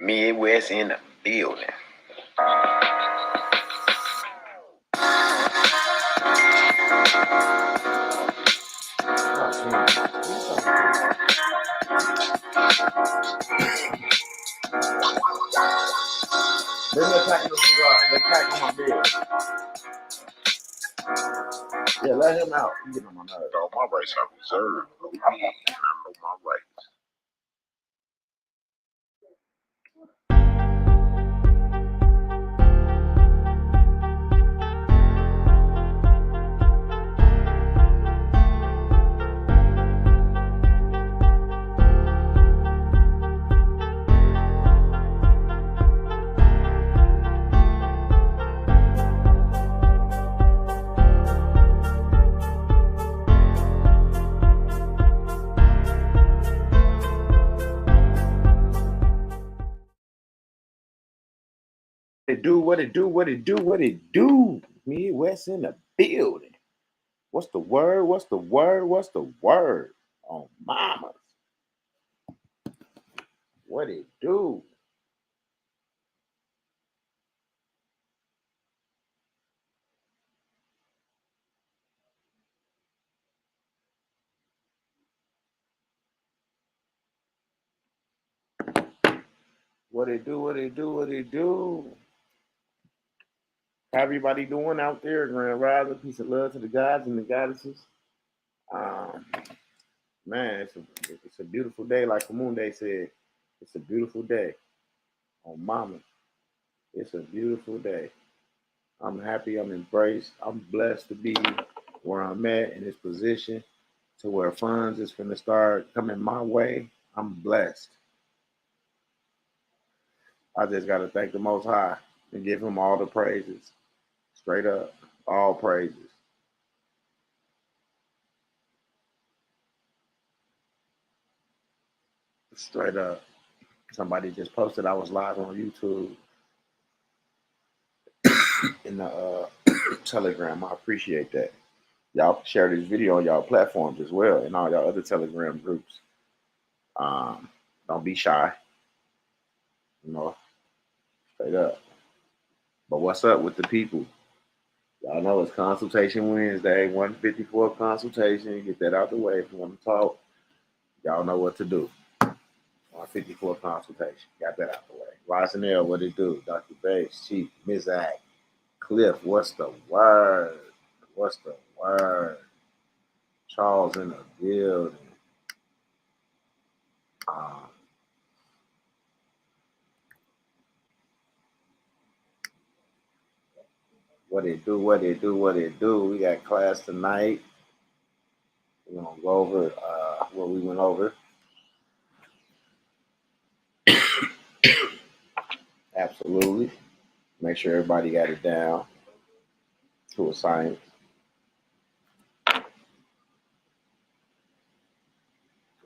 Midwest in the building. Bring that pack of cigar. That pack on my bed. Yeah, let him out. You get on my nerves. All my rights are reserved. I know my rights. What it do? Midwest in the building. What's the word? Oh, mamas. What it do? What it do? How everybody doing out there? Grand Rising, peace and love to the gods and the goddesses. Man, it's a beautiful day. Like Kamunde said, it's a beautiful day. Oh, mama, it's a beautiful day. I'm happy. I'm embraced. I'm blessed to be where I'm at in this position to where funds is going to start coming my way. I'm blessed. I just got to thank the Most High and give him all the praises. Straight up, all praises. Straight up. Somebody just posted I was live on YouTube in the Telegram. I appreciate that. Y'all share this video on y'all platforms as well and all y'all other Telegram groups. Don't be shy. You know, straight up. But what's up with the people? Y'all know it's Consultation Wednesday, 154 consultation. Get that out the way if you want to talk. Y'all know what to do. 154 consultation. Got that out the way. Rosanelle, what it do? Dr. Bates, Chief, Ms. Act, Cliff, what's the word? Charles in the building. What it do? We got class tonight. We're going to go over what we went over. Absolutely. Make sure everybody got it down to a science.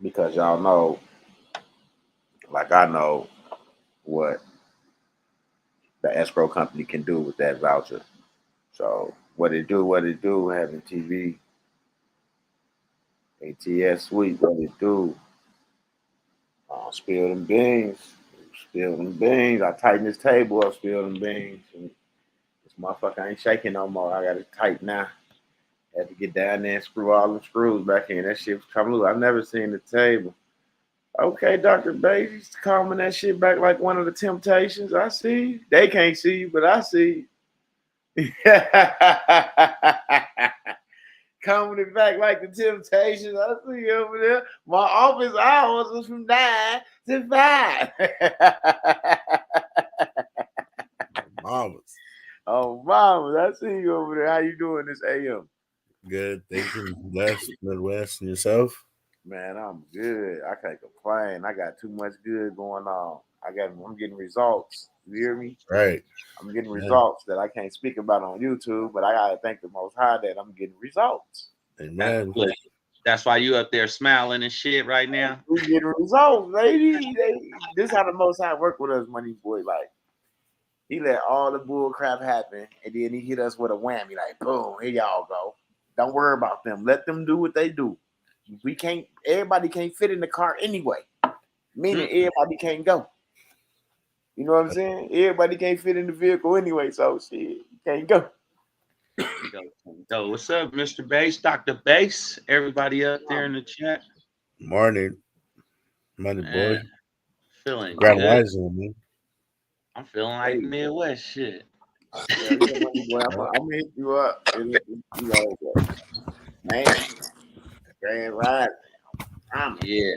Because y'all know, like I know, what the escrow company can do with that voucher. So what it do, having TV, ATS suite, what it do. Spill them beans. I tighten this table up, spill them beans. And this motherfucker ain't shaking no more. I got it tight now. Had to get down there and screw all the screws back in. That shit was coming loose. I've never seen the table. Okay, Dr. Bates, he's calming that shit back like one of the Temptations. I see. They can't see you, but I see. Coming it back like the Temptations. I see you over there. My office hours was from 9 to 5. Mamas. Oh, mama, I see you over there. How you doing this AM? Good. Thank you. Blessed, Midwest, and yourself? Man, I'm good. I can't complain. I got too much good going on. I'm getting results. You hear me? Right. I'm getting results that I can't speak about on YouTube, but I gotta thank the Most High that I'm getting results. Amen. That's why you up there smiling and shit right now. We getting results, baby. This how the Most High work with us, money boy. Like he let all the bull crap happen, and then he hit us with a whammy, like boom, here y'all go. Don't worry about them. Let them do what they do. Everybody can't fit in the car anyway. Meaning everybody can't go. You know what I'm saying? Everybody can't fit in the vehicle anyway, so shit, you can't go. Yo, what's up, Mr. Bass, Dr. Bass? Everybody up there in the chat. Morning, money boy. Man, feeling Grand good. Rising, man. I'm feeling like Midwest shit. Yeah, money boy, I'm gonna hit you up. You know, man, Grand Ride. Yeah.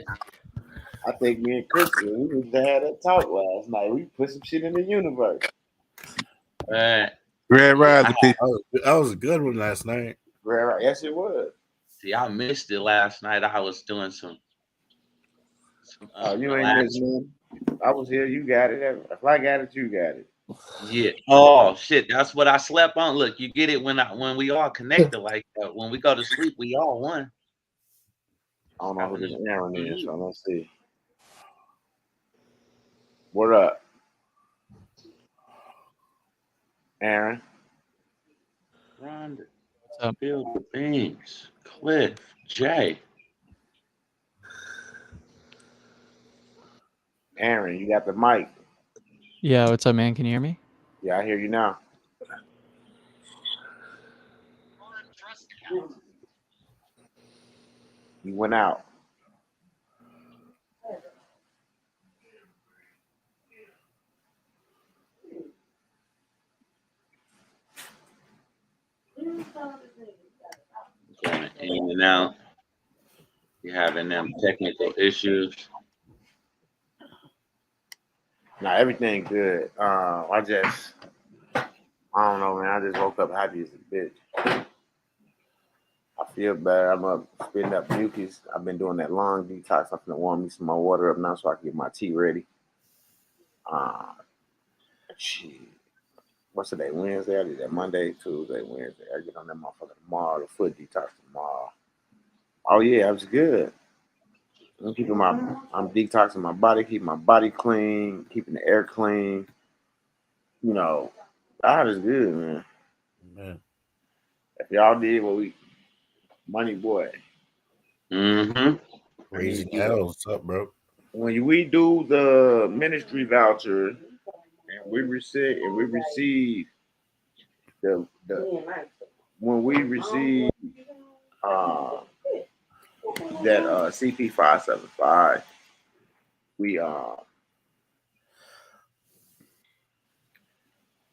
I think me and Kristen, we need to have that talk last night. We put some shit in the universe. Uh, Grand yeah, Rising, people. That was a good one last night. Grand Ride, yes, it was. see, I missed it last night. I was doing some Oh, you ain't relax. missing. I was here. You got it. If I got it, you got it. Yeah. Oh shit, that's what I slept on. Look, you get it when we all connected like that. When we go to sleep, we all one. I don't know who this Aaron is, so let's see. What up, Aaron? Rhonda, Bill the Beans, Cliff, Jay. Aaron, you got the mic. Yeah, what's up, man? Can you hear me? Yeah, I hear you now. You went out. Going in and out. You having them technical issues. Nah, everything good. I don't know, man. I just woke up happy as a bitch. I feel bad. I'm up spitting up mucus. I've been doing that long detox. I'm gonna warm me some more water up now so I can get my tea ready. Shit. What's today? Wednesday? I did that Monday, Tuesday, Wednesday. I get on that motherfucker tomorrow. The foot detox tomorrow. Oh yeah, it was good. I'm detoxing my body, keeping my body clean, keeping the air clean. You know, God is good, man. Man. If y'all did what money boy. Mm-hmm. Raising hell. What's up, bro? When we do the ministry voucher and we receive the when we receive that CP 575, we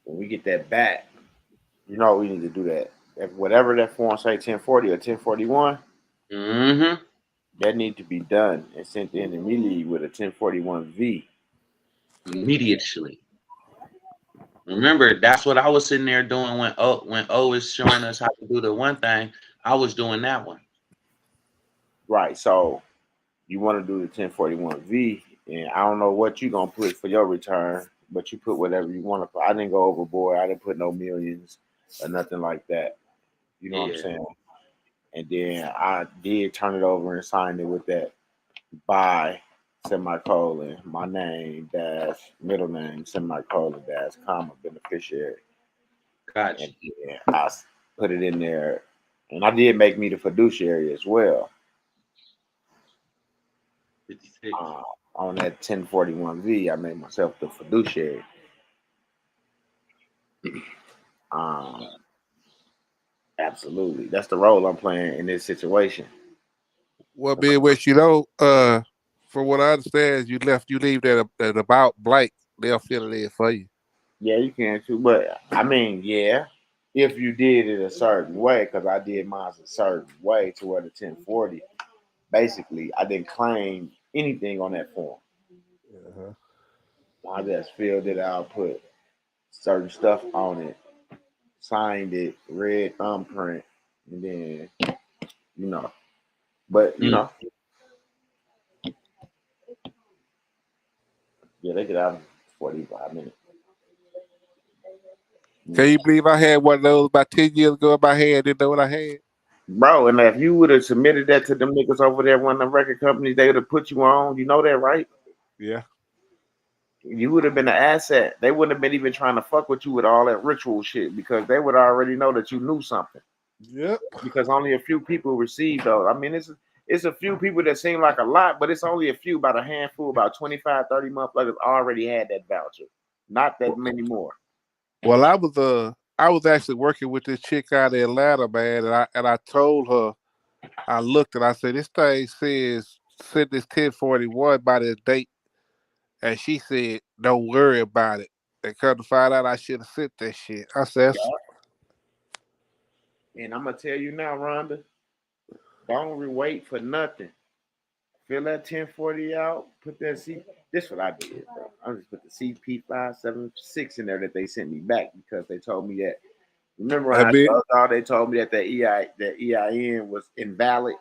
when we get that back, you know we need to do that. If whatever that form say 1040 or 1041, Mm-hmm. that need to be done and sent in immediately with a 1041V. Immediately. Remember, that's what I was sitting there doing when O is showing us how to do the one thing. I was doing that one. Right. So you want to do the 1041V, and I don't know what you're gonna put for your return, but you put whatever you want to put. I didn't go overboard. I didn't put no millions or nothing like that. You know what I'm saying? And then I did turn it over and signed it with that by semicolon, my name dash middle name semicolon dash comma beneficiary. Gotcha. And then I put it in there, and I did make me the fiduciary as well. 56. On that 1041V, I made myself the fiduciary. Absolutely, that's the role I'm playing in this situation. Well, Midwest, you know, from what I understand, you leave that about blank. They'll fill it in for you. Yeah, you can too, but I mean, yeah, if you did it a certain way, because I did mine a certain way to where the 1040, basically, I didn't claim anything on that form. I just filled it out, put certain stuff on it, signed it, red thumbprint, and then, you know, but you know, yeah, they get out in 45 minutes. Can you believe I had one of those about 10 years ago in my hand? Didn't know what I had. Bro, and if you would have submitted that to them niggas over there, one of the record companies, they would have put you on. You know that, right? Yeah. You would have been an asset. They wouldn't have been even trying to fuck with you with all that ritual shit because they would already know that you knew something. Yep. Because only a few people received those. I mean, it's a few people that seem like a lot, but it's only a few, about a handful, about 25, 30 motherfuckers already had that voucher. Not that many more. Well, I was actually working with this chick out of Atlanta, man, and I told her, I looked and I said, this thing says send this 1041 by this date, and she said, don't worry about it. And come to find out, I should have sent that shit. I said, And I'm gonna tell you now, Rhonda, don't wait for nothing. Fill that 1040 out, put that C. This what I did, bro. I just put the CP576 in there that they sent me back because they told me that. Remember when I mean, they told me that the EIN was invalid.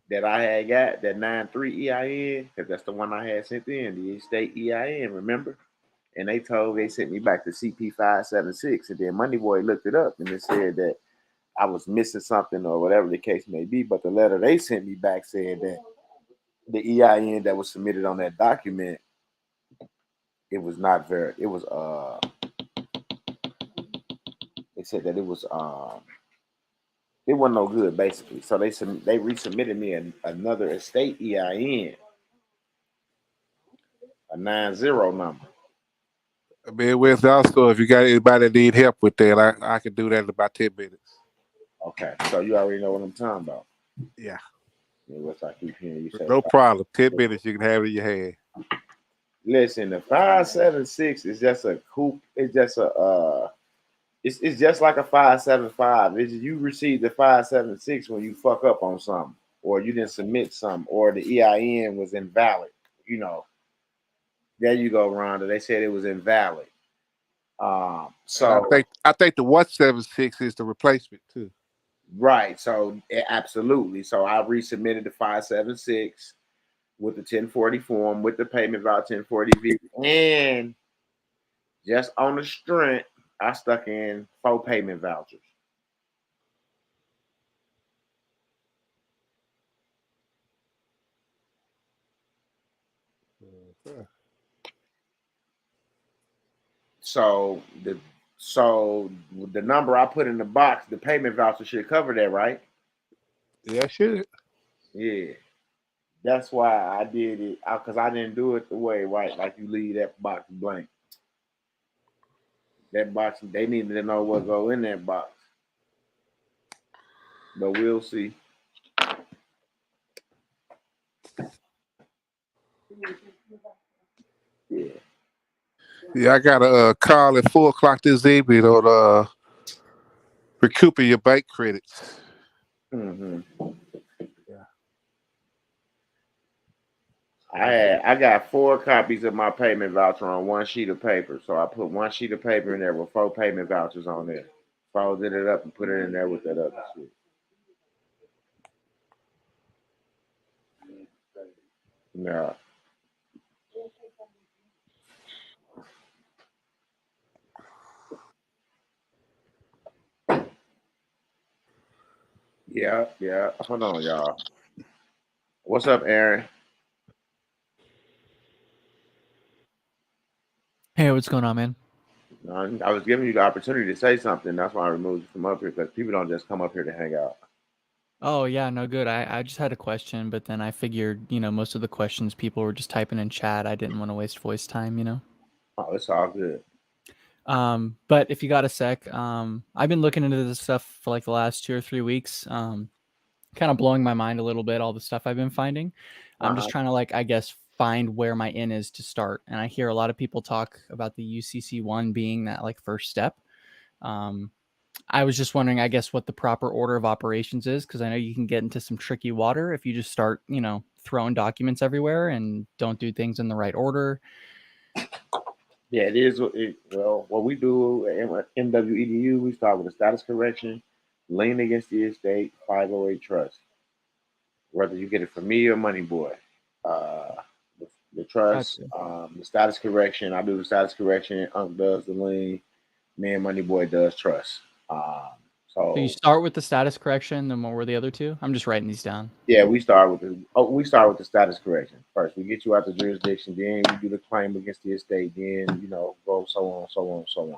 That I had got that 93 EIN, because that's the one I had sent in, the state EIN, remember? And they sent me back to CP576. And then Money Boy looked it up and it said that I was missing something or whatever the case may be. But the letter they sent me back said that the EIN that was submitted on that document, it was not very, it was they said that it wasn't no good basically. So they resubmitted me another estate EIN, a 90 number. Midwest also, if you got anybody that need help with that, I can do that in about 10 minutes. Okay, so you already know what I'm talking about. Yeah. What's I keep hearing you say? No problem. 10 minutes, you can have it in your hand. Listen, the 576 is just a coupe. It's just it's just like a 575. You receive the 576 when you fuck up on something, or you didn't submit something, or the EIN was invalid. You know. There you go, Rhonda. They said it was invalid. So I think the 176 is the replacement too. Right. So absolutely. So I resubmitted the 576 with the 1040 form with the payment voucher 1040V, and just on the strength, I stuck in 4 payment vouchers. So the number I put in the box, the payment voucher should cover that, right? Yeah, should. Yeah. That's why I did it, because I didn't do it the way, right? Like you leave that box blank. That box, they needed to know what go in that box. But we'll see. Yeah. Yeah, I got a call at 4:00 this evening on recouping your bank credits. Mm-hmm. Yeah. I got 4 copies of my payment voucher on one sheet of paper. So I put one sheet of paper in there with 4 payment vouchers on there. Folded it up and put it in there with that other shit. No. Yeah. Hold on, y'all. What's up, Aaron? Hey, what's going on, man? I was giving you the opportunity to say something. That's why I removed you from up here, because people don't just come up here to hang out. Oh, yeah, no, good. I just had a question, but then I figured, most of the questions people were just typing in chat. I didn't want to waste voice time. Oh, it's all good. But if you got a sec, I've been looking into this stuff for like the last 2 or 3 weeks. Kind of blowing my mind a little bit, all the stuff I've been finding. I'm just trying to I guess find where my in is to start. And I hear a lot of people talk about the UCC1 being that first step. I was just wondering, I guess, what the proper order of operations is, because I know you can get into some tricky water if you just start, throwing documents everywhere and don't do things in the right order. Yeah, it is. Well, what we do at MWEDU, we start with a status correction, lien against the estate, 508 trust. Whether you get it from me or Money Boy, the trust, the status correction. I do the status correction. Unc does the lien. Me and Money Boy does trust. So you start with the status correction, then what were the other two? I'm just writing these down. Yeah, we start with the status correction first. We get you out the jurisdiction, then we do the claim against the estate, then go so on.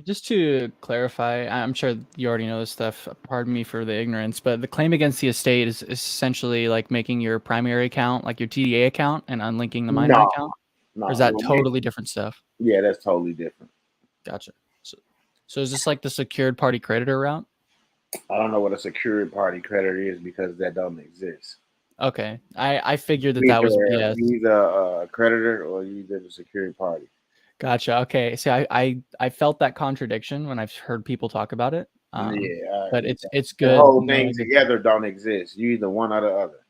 Just to clarify, I'm sure you already know this stuff. Pardon me for the ignorance, but the claim against the estate is essentially like making your primary account, like your TDA account, and unlinking the minor account. No, Or is that well, totally different stuff? yeah, that's totally different. Gotcha. So is this like the secured party creditor route? I don't know what a secured party creditor is because that don't exist. Okay. I figured You that was either BS. you either a creditor or you either the secured party. Gotcha. Okay. See, I felt that contradiction when I've heard people talk about it. Yeah, But it's the good whole thing knowing that. together don't exist. You either one or the other.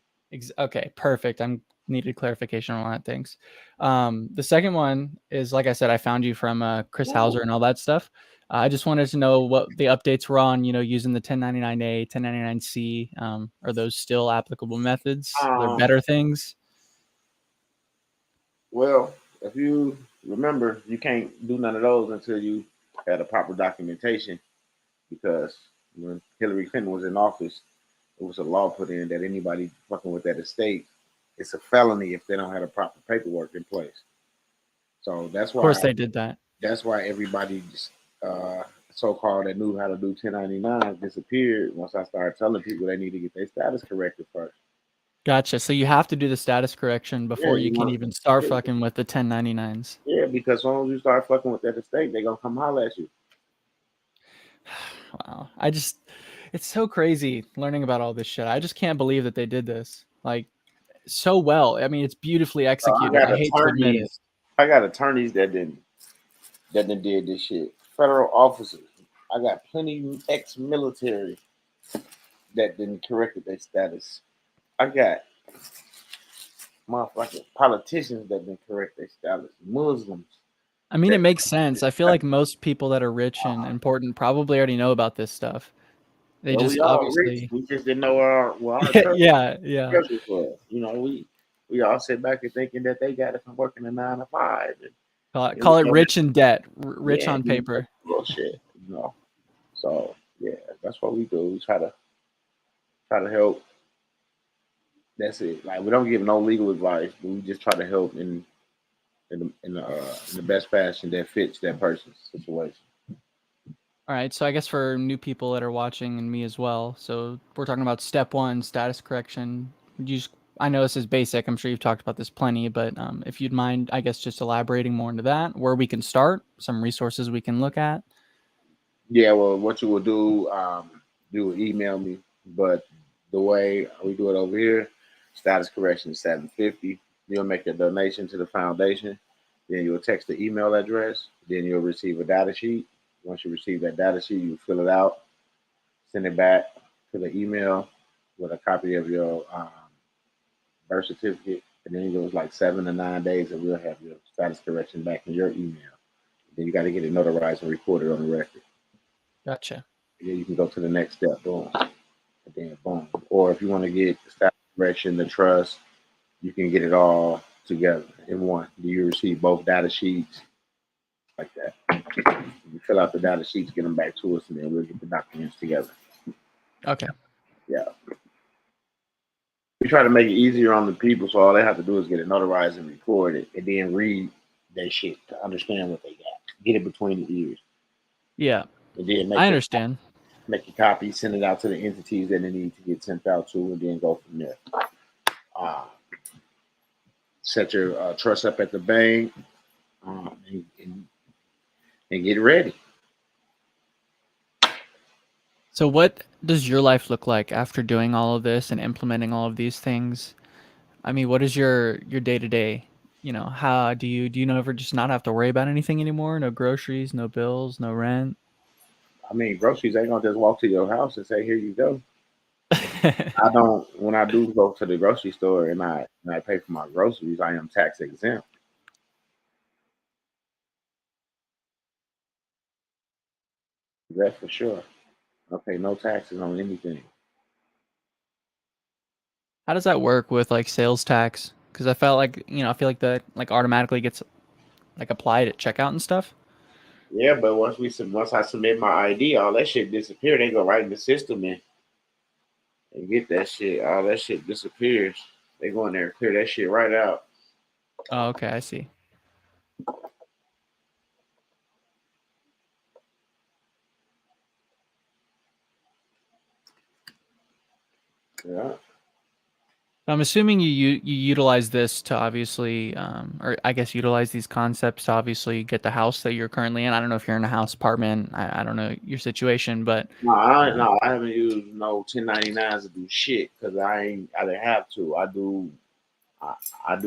Okay, perfect. I'm needed clarification on that. Thanks. The second one is, like I said, I found you from Chris Hauser and all that stuff. I just wanted to know what the updates were on, using the 1099A, 1099C. Are those still applicable methods? Are there better things? Well, if you remember, you can't do none of those until you had a proper documentation because when Hillary Clinton was in office, it was a law put in that anybody fucking with that estate, it's a felony if they don't have a proper paperwork in place. So Of course, they did that. that's why everybody so-called that knew how to do 1099 disappeared once I started telling people they need to get their status corrected first. Gotcha. So you have to do the status correction before you can even start fucking with the 1099s. Yeah, because as soon as you start fucking with that estate, they're gonna come holler at you. Wow. It's so crazy learning about all this shit. I just can't believe that they did this. Like, so well. I mean, it's beautifully executed. I hate to admit it. I got attorneys that did this shit. Federal officers. I got plenty ex-military that didn't corrected their status. I got motherfucking politicians that didn't correct their status. Muslims. I mean, it makes sense. I feel like most people that are rich and important probably already know about this stuff. They Well, just we all rich. obviously, We just didn't know our yeah. treasures was. We all sit back and thinking that they got it from working a 9 to 5. Call it rich in debt, rich Yeah, on paper. bullshit. So yeah, that's what we do. We try to help. That's it. Like we don't give no legal advice, but we just try to help in the best fashion that fits that person's situation. All right. So I guess for new people that are watching and me as well. So we're talking about step one, status correction. I know this is basic. I'm sure you've talked about this plenty, but if you'd mind, I guess just elaborating more into that, where we can start, some resources we can look at. Yeah, well, what you will do, you will email me, but the way we do it over here, status correction is $750. You'll make a donation to the foundation, then you'll text the email address, then you'll receive a data sheet. Once you receive that data sheet, you fill it out, send it back to the email with a copy of your birth certificate, and then it goes like 7 to 9 days, and we'll have your status correction back in your email. Then you got to get it notarized and recorded on the record. Gotcha. And then you can go to the next step, boom, and then boom. Or if you want to get the status correction, the trust, you can get it all together in one. Do you receive both data sheets like that? You fill out the data sheets, get them back to us, and then we'll get the documents together. Okay. Yeah. We try to make it easier on the people, so all they have to do is get it notarized and recorded, and then read that shit to understand what they got. Get it between the ears. Yeah. And then I understand. make a copy, send it out to the entities that they need to get sent out to, and then go from there. Set your trust up at the bank and get ready. So what does your life look like after doing all of this and implementing all of these things? I mean, what is your day to day? How do you ever just not have to worry about anything anymore? No groceries, no bills, no rent. I mean, groceries ain't gonna just walk to your house and say, "Here you go." I don't. When I do go to the grocery store and I pay for my groceries, I am tax exempt. That's for sure. I pay no taxes on anything. How does that work with like sales tax? Because I felt like I feel like that like automatically gets like applied at checkout and stuff. Yeah, but once I submit my ID, all that shit disappear. They go right in the system and get that shit. All that shit disappears. They go in there and clear that shit right out. Oh, okay, I see. Yeah. I'm assuming you utilize this to obviously, or I guess utilize these concepts to obviously get the house that you're currently in. I don't know if you're in a house, apartment. I don't know your situation, but No, I haven't used no 1099s to do shit because I didn't have to. I do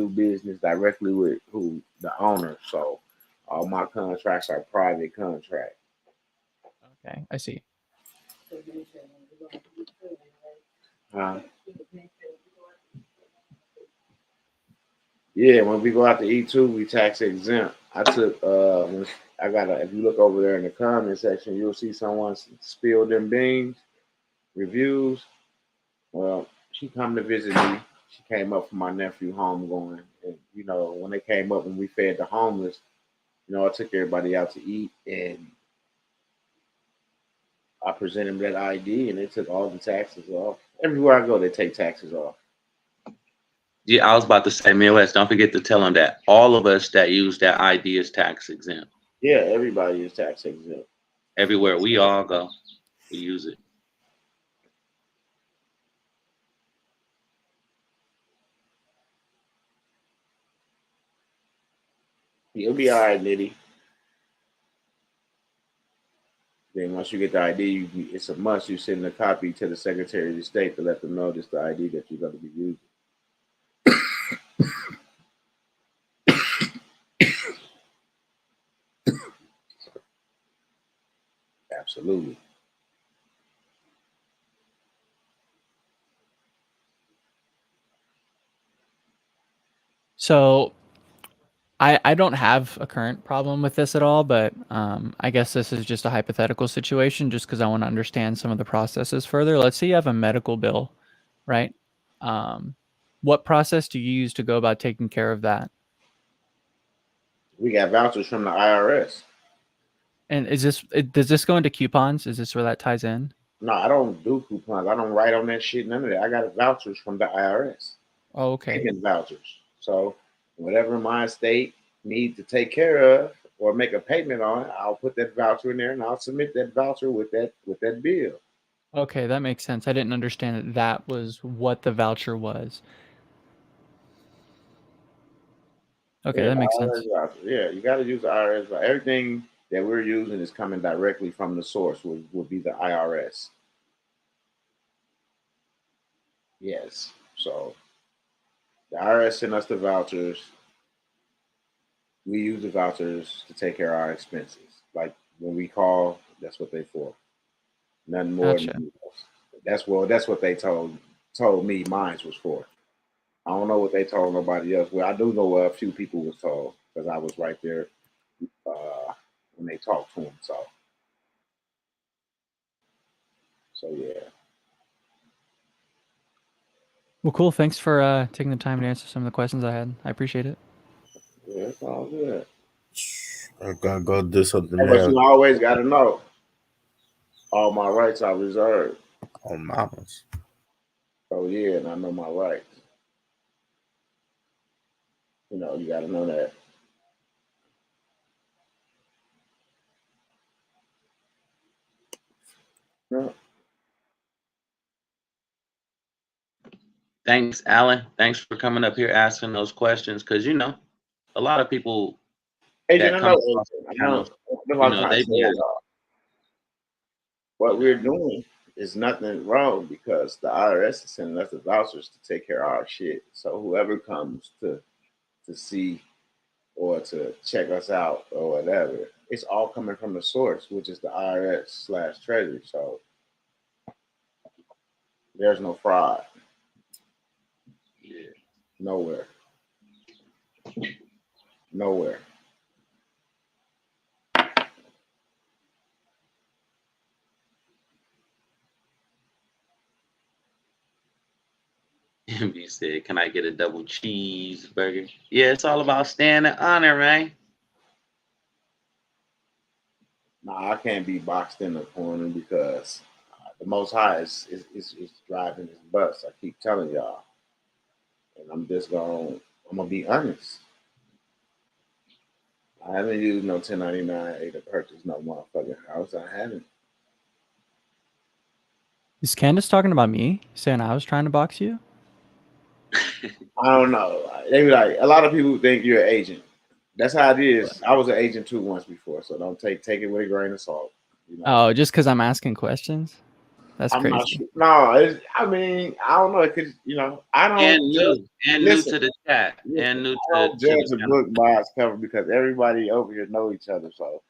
business directly with who the owner, so all my contracts are private contracts. okay, I see. Huh? Yeah, when we go out to eat too, we tax exempt. I took I got if you look over there in the comment section, you'll see someone spilled them beans reviews. Well, she come to visit me. She came up for my nephew homegoing, and when they came up and we fed the homeless, I took everybody out to eat, and I presented them that ID, and they took all the taxes off. Everywhere I go, they take taxes off. Yeah, I was about to say, Midwest, don't forget to tell them that all of us that use that ID is tax exempt. Yeah, everybody is tax exempt. Everywhere we all go, we use it. You'll be all right, Nitty. Then once you get the ID, it's a must. You send a copy to the Secretary of State to let them know this the ID that you're going to be using. Absolutely. So I don't have a current problem with this at all, but I guess this is just a hypothetical situation just because I want to understand some of the processes further. Let's say you have a medical bill, right? What process do you use to go about taking care of that? We got vouchers from the IRS. And does this go into coupons? Is this where that ties in? No, I don't do coupons. I don't write on that shit. None of that. I got vouchers from the IRS. Oh, okay. Payment vouchers. So whatever my state needs to take care of or make a payment on, I'll put that voucher in there and I'll submit that voucher with that bill. Okay, that makes sense. I didn't understand that was what the voucher was. Okay, Yeah, that makes IRS sense. voucher. Yeah, you got to use the IRS. Everything that we're using is coming directly from the source. Would be the IRS. Yes. So the IRS sent us the vouchers. We use the vouchers to take care of our expenses. Like when we call, that's what they for. Nothing more. Gotcha. That's what they told me. Mine was for. I don't know what they told nobody else. Well, I do know what a few people was told because I was right there when they talked to them. So yeah. Well, cool. Thanks for taking the time to answer some of the questions I had. I appreciate it. Yeah, it's all good. I gotta go do something But now you always got to know, all my rights are reserved. on mamas. So yeah, and I know my rights. You got to know that. Yeah. Thanks, Alan. Thanks for coming up here asking those questions because a lot of people Agent, that I come know. across Agent, I the know. channels, What I'm trying to they say be is, what we're doing is nothing wrong because the IRS is sending us the vouchers to take care of our shit. So whoever comes to see or to check us out or whatever, it's all coming from the source, which is the IRS/Treasury. So there's no fraud nowhere. Nowhere. MB said, "Can I get a double cheeseburger?" Yeah, it's all about staying in honor, man. Nah, I can't be boxed in the corner because the Most High is driving his bus. I keep telling y'all, and I'm gonna be honest. I haven't used no 1099 to purchase no motherfucking house. I haven't. Is Candace talking about me, saying I was trying to box you? I don't know. They be like, a lot of people think you're an agent. That's how it is. I was an agent too once before, so don't take it with a grain of salt. You know, Oh, just because I'm asking questions? That's I'm not crazy. sure. No, I mean, I don't know because I And don't judge. new Listen, to the chat. listen. And new I to don't the judge a channel. book by its cover because everybody over here know each other. So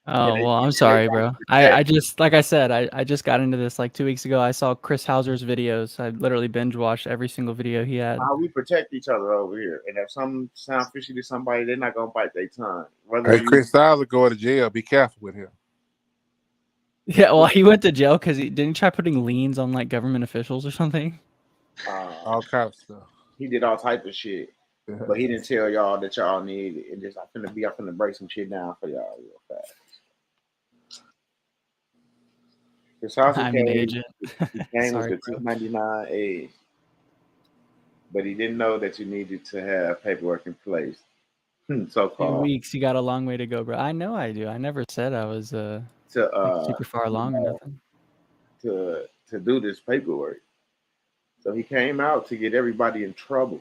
Oh, well, I'm they sorry, got to bro. protect. I just, like I said, I just got into this like 2 weeks ago. I saw Chris Hauser's videos. I literally binge watched every single video he had. How we protect each other over here, and if some sound fishy to somebody, they're not gonna bite their tongue. Whether Hey, you Chris Sauer going to jail. Be careful with him. Yeah, well, he went to jail because he didn't try putting liens on like government officials or something. uh, All kind of stuff. he did all type of shit. But he didn't tell y'all that y'all need it. And just I'm finna break some shit down for y'all real fast. His house I'm an came, agent. he came with Sorry, the bro. 299 A, but he didn't know that you needed to have paperwork in place. So 2 called weeks. You got a long way to go, bro. I know I do. I never said I was to like super far you along or know nothing. to do this paperwork. So he came out to get everybody in trouble.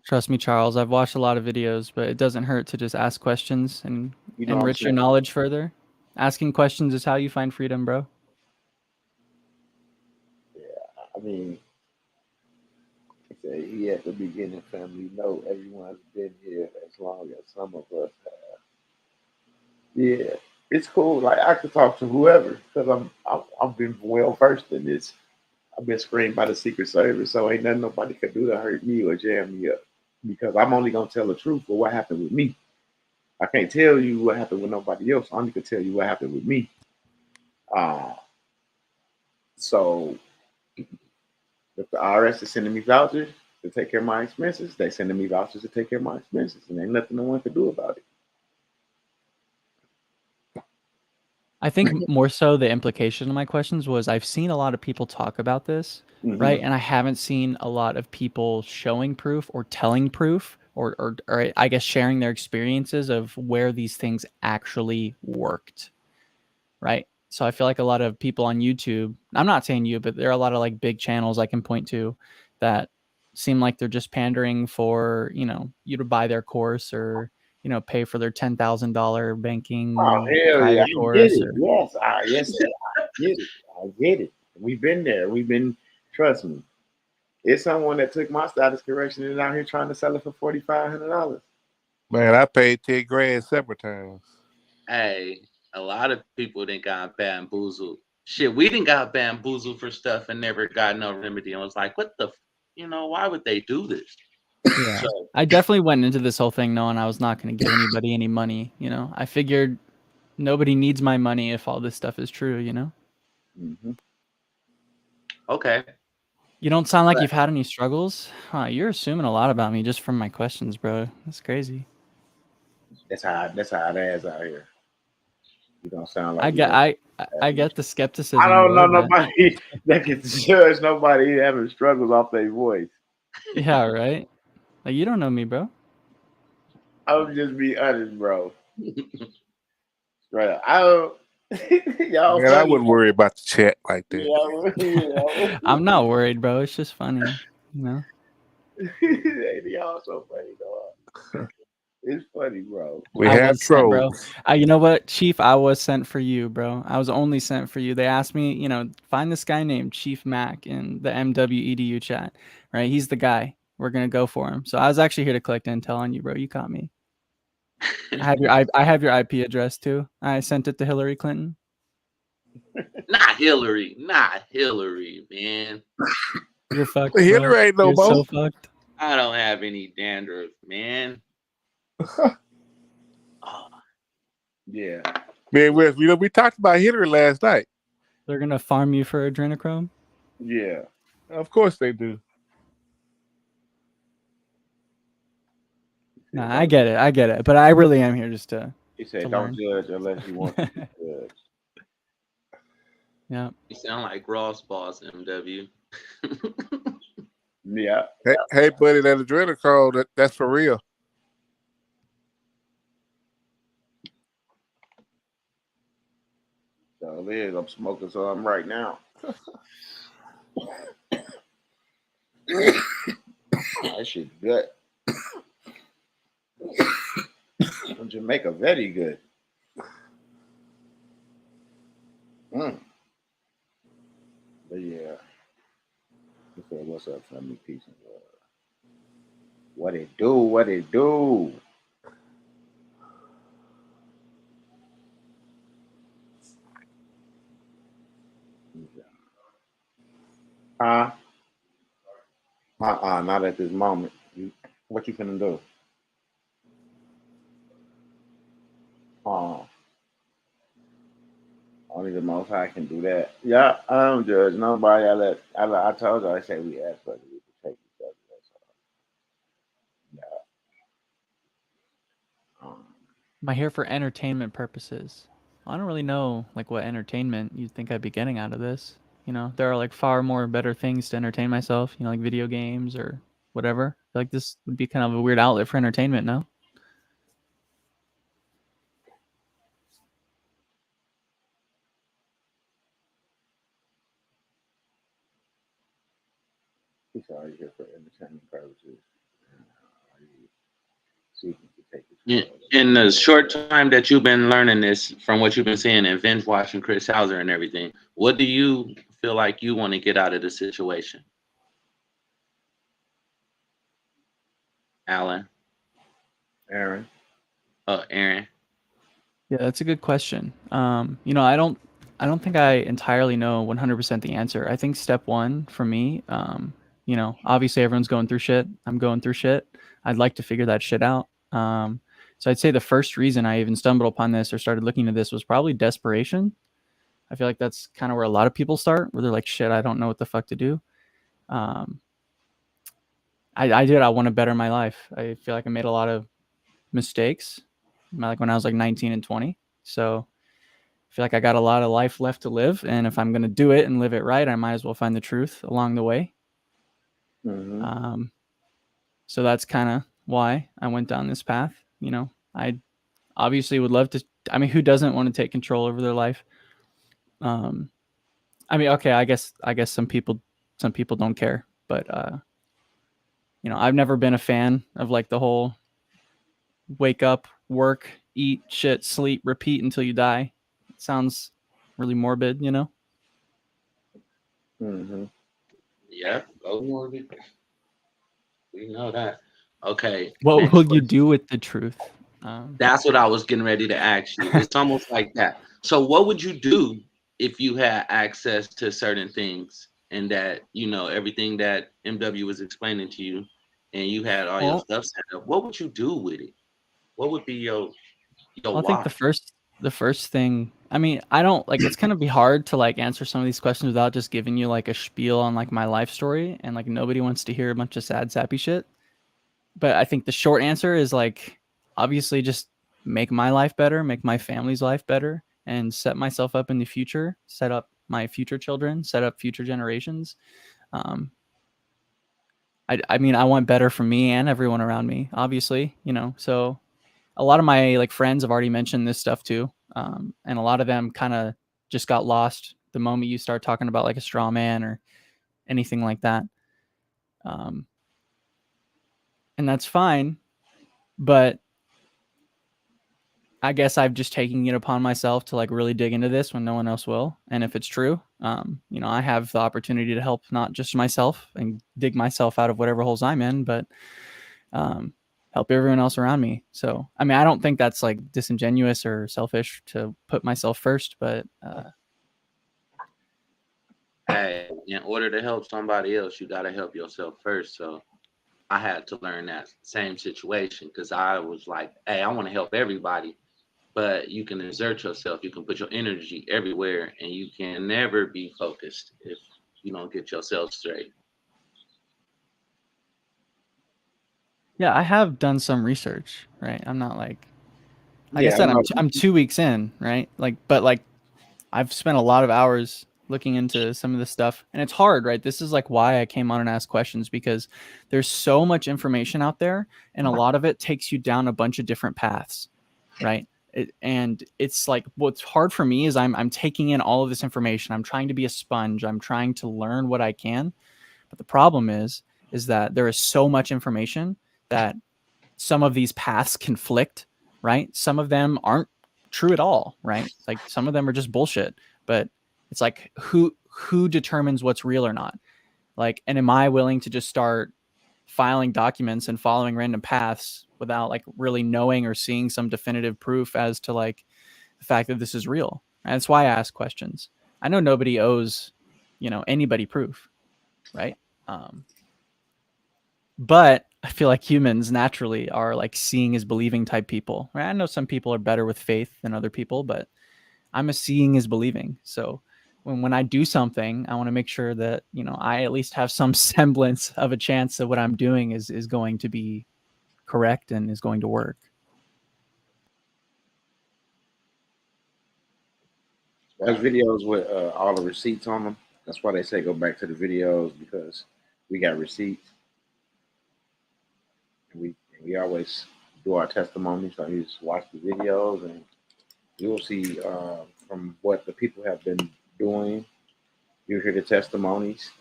Trust me, Charles. I've watched a lot of videos, but it doesn't hurt to just ask questions and You know what I'm enrich your saying? knowledge further. Asking questions is how you find freedom, bro. Yeah, I mean, he said he at the beginning family. No, everyone's been here as long as some of us have. Yeah, it's cool. Like I could talk to whoever because I've been well versed in this. I've been screened by the Secret Service, so ain't nothing nobody could do to hurt me or jam me up because I'm only gonna tell the truth for what happened with me. I can't tell you what happened with nobody else. I only can tell you what happened with me. Uh, so if the IRS is sending me vouchers to take care of my expenses, they sending me vouchers to take care of my expenses, and ain't nothing no one can do about it. I think more so the implication of my questions was I've seen a lot of people talk about this, Mm-hmm. right? And I haven't seen a lot of people showing proof or telling proof or I guess sharing their experiences of where these things actually worked, right? So I feel like a lot of people on YouTube, I'm not saying you, but there are a lot of like big channels I can point to that seem like they're just pandering for, you to buy their course or, pay for their $10,000 Oh banking hell yeah, private I get course it. or Yes, I get it. I get it. We've been there. We've been. Trust me. It's someone that took my status correction and out here trying to sell it for $4,500. Man, I paid 10 grand separate times. Hey, a lot of people didn't got bamboozled. Shit, we didn't got bamboozled for stuff and never got no remedy. And was like, what the, why would they do this? Yeah. So, I definitely went into this whole thing knowing I was not going to give anybody any money, I figured nobody needs my money if all this stuff is true. Mm-hmm. okay. You don't sound like But you've had any struggles. Huh, you're assuming a lot about me just from my questions, bro. That's crazy. That's how it is out here. You don't sound like I you get don't I have I any. get the I skepticism, don't bro, know but nobody that can judge nobody having struggles off their voice. yeah, right? Like you don't know me, bro. I'll just be honest, bro. Straight up. I don't. Y'all Man, I funny. wouldn't worry about the chat like that. I'm not worried, bro. It's just funny. Y'all so funny, dog. It's funny, bro. We I have was sent, bro. trolls. You know what, Chief? I was sent for you, bro. I was only sent for you. They asked me, find this guy named Chief Mac in the MWEDU chat, right? He's the guy. We're gonna go for him. So I was actually here to collect intel on you, bro. You caught me. I have your IP address too. I sent it to Hillary Clinton. not Hillary, man. You're fucked, bro. Hillary ain't no You're more. so fucked. I don't have any dandruff, man. Oh, Yeah. Man, we talked about Hillary last night. They're gonna farm you for adrenochrome. Yeah. Of course they do. Nah, I get it. But I really am here just to He said, "Don't learn. judge unless you want to be judged." Yeah. you sound like Ross Boss, MW. Yeah. Hey, buddy, that adrenochrome, that's for real. So it is. I'm smoking some right now. That shit good. Jamaica very good. Mm. But yeah. Okay, what's up, family? Peace and love. What it do? What it do? Huh? Not at this moment. What you finna do? Only the Most High can do that. Yeah, I don't judge nobody. I told you, I say we ask for it. We protect each other. That's all. Yeah. Am I here for entertainment purposes? I don't really know like what entertainment you'd think I'd be getting out of this. You know, there are like far more better things to entertain myself, you know, like video games or whatever. I feel like this would be kind of a weird outlet for entertainment, no? He's already here for entertainment purposes. Seeking to take it. In the short time that you've been learning this, from what you've been seeing and binge watching Chris Hauser and everything, what do you feel like you want to get out of the situation? Alan? Aaron? Aaron? Yeah, that's a good question. You know, I don't think I entirely know 100% the answer. I think step one for me, you know, obviously everyone's going through shit. I'm going through shit. I'd like to figure that shit out. So I'd say the first reason I even stumbled upon this or started looking at this was probably desperation. I feel like that's kind of where a lot of people start, where they're like, shit, I don't know what the fuck to do. I want to better my life. I feel like I made a lot of mistakes, like when I was like 19 and 20. So I feel like I got a lot of life left to live. And if I'm going to do it and live it right, I might as well find the truth along the way. Mm-hmm. So that's kind of why I went down this path. You know, I obviously would love to. I mean, who doesn't want to take control over their life? I mean, okay, I guess some people don't care, but you know, I've never been a fan of like the whole wake up, work, eat, shit, sleep, repeat until you die. It sounds really morbid, you know? Mm-hmm. Yeah, go morbid. We know that. Okay. What will you do with the truth? That's what I was getting ready to ask you. It's almost like that. So what would you do if you had access to certain things and that, you know, everything that MW was explaining to you and you had all your stuff set up? What would you do with it? What would be your I think why? the first thing, I mean, I don't like, it's gonna be hard to like answer some of these questions without just giving you like a spiel on like my life story, and like nobody wants to hear a bunch of sad sappy shit. But I think the short answer is like obviously just make my life better, make my family's life better, and set myself up in the future, set up my future children, set up future generations. I mean, I want better for me and everyone around me, obviously, you know. So a lot of my like friends have already mentioned this stuff too, and a lot of them kind of just got lost the moment you start talking about like a straw man or anything like that. And that's fine, but I guess I've just taken it upon myself to like really dig into this when no one else will. And if it's true, you know, I have the opportunity to help not just myself and dig myself out of whatever holes I'm in, but help everyone else around me. So, I mean, I don't think that's like disingenuous or selfish to put myself first, but Hey, in order to help somebody else, you got to help yourself first. So I had to learn that same situation because I was like, hey, I want to help everybody. But you can exert yourself. You can put your energy everywhere, and you can never be focused if you don't get yourself straight. yeah, I have done some research, right? I'm not like, like I Yeah, said, I know. I'm 2 weeks in, right? Like, but like I've spent a lot of hours looking into some of this stuff, and it's hard, right? This is like why I came on and asked questions, because there's so much information out there, and a lot of it takes you down a bunch of different paths, right? And it's like what's hard for me is I'm taking in all of this information. I'm trying to be a sponge. I'm trying to learn what I can, but the problem is is that there is so much information that some of these paths conflict, right? Some of them aren't true at all, right? Like some of them are just bullshit, but it's like who determines what's real or not? Like, and am I willing to just start filing documents and following random paths without like really knowing or seeing some definitive proof as to like the fact that this is real? And that's why I ask questions. I know nobody owes, anybody proof, right? But I feel like humans naturally are like seeing is believing type people. Right? I know some people are better with faith than other people, but I'm a seeing is believing. So when I do something, I want to make sure that, I at least have some semblance of a chance that what I'm doing is going to be correct and is going to work. There's videos with all the receipts on them. That's why they say go back to the videos, because we got receipts. We always do our testimony, so you just watch the videos and you'll see from what the people have been doing. You'll hear the testimonies.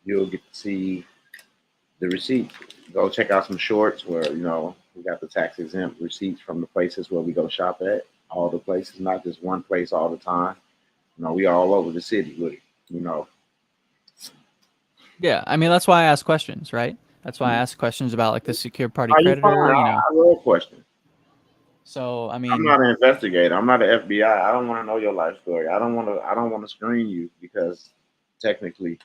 You'll get to see the receipts. Go check out some shorts where we got the tax exempt receipts from the places where we go shop at. All the places, not just one place all the time. We all over the city with it. Yeah, I mean that's why I ask questions, right? That's why I ask questions about like the secured party Are you creditor. fine? I love questions. So I I'm mean, not an investigator. I'm not an FBI. I don't want to know your life story. I don't want to screen you, because technically,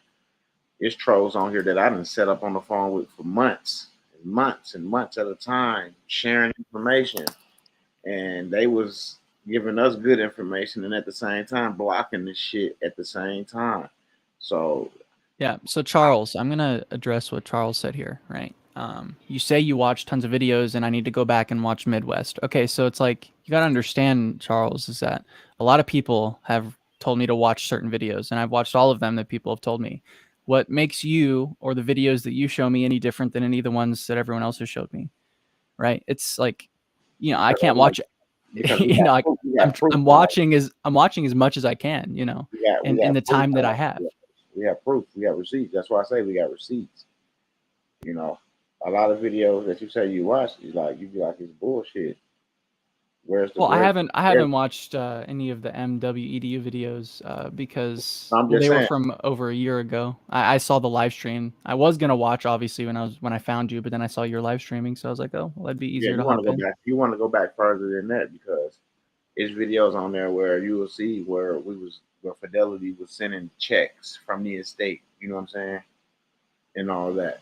it's trolls on here that I didn't set up on the phone with for months and months at a time, sharing information, and they was giving us good information and at the same time blocking this shit at the same time. So yeah. So Charles, I'm gonna address what Charles said here, right? You say you watch tons of videos, and I need to go back and watch Midwest. Okay, so it's like you gotta understand, Charles, is that a lot of people have told me to watch certain videos, and I've watched all of them that people have told me. What makes you or the videos that you show me any different than any of the ones that everyone else has showed me, right? It's like, I can't watch because we like got proof. I'm watching as much as I can, in the time that I have. We have proof. We have receipts. That's why I say we got receipts. A lot of videos that you say you watch, you be like it's bullshit. Well, I haven't watched any of the MWEDU videos because they were from over a year ago. I saw the live stream. I was gonna watch obviously when I found you, but then I saw your live streaming, so I was like, oh, well, that'd be easier to hop in. You want to go back further than that, because there's videos on there where you will see where Fidelity was sending checks from the estate. You know what I'm saying, and all that.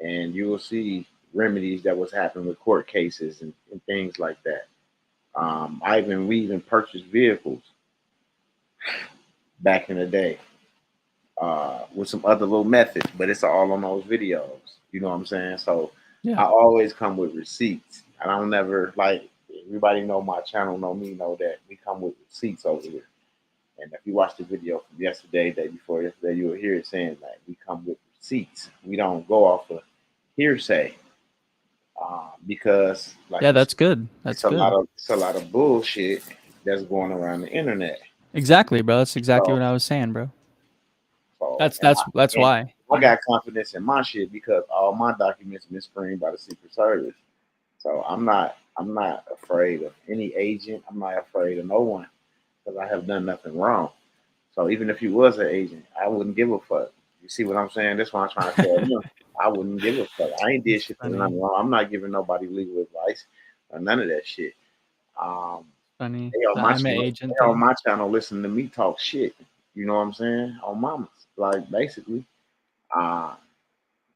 And you will see remedies that was happening with court cases and things like that. We even purchased vehicles back in the day with some other little methods, but it's all on those videos. You know what I'm saying? So yeah. I always come with receipts. I don't never everybody know my channel, know that we come with receipts over here. And if you watch the video from yesterday, day before yesterday, you will hear it saying that we come with receipts. We don't go off of hearsay. Because that's good. It's a lot of bullshit that's going around the internet. Exactly, bro. That's exactly what I was saying, bro. That's why I got confidence in my shit, because all my documents been screened by the Secret Service. So I'm not afraid of any agent. I'm not afraid of no one, because I have done nothing wrong. So even if you was an agent, I wouldn't give a fuck. You see what I'm saying? That's what I'm trying to tell you. I wouldn't give a fuck. I ain't did shit for nothing wrong. I'm not giving nobody legal advice or none of that shit. Funny. I'm an agent. They on my channel listening to me talk shit. You know what I'm saying? On mamas. Basically.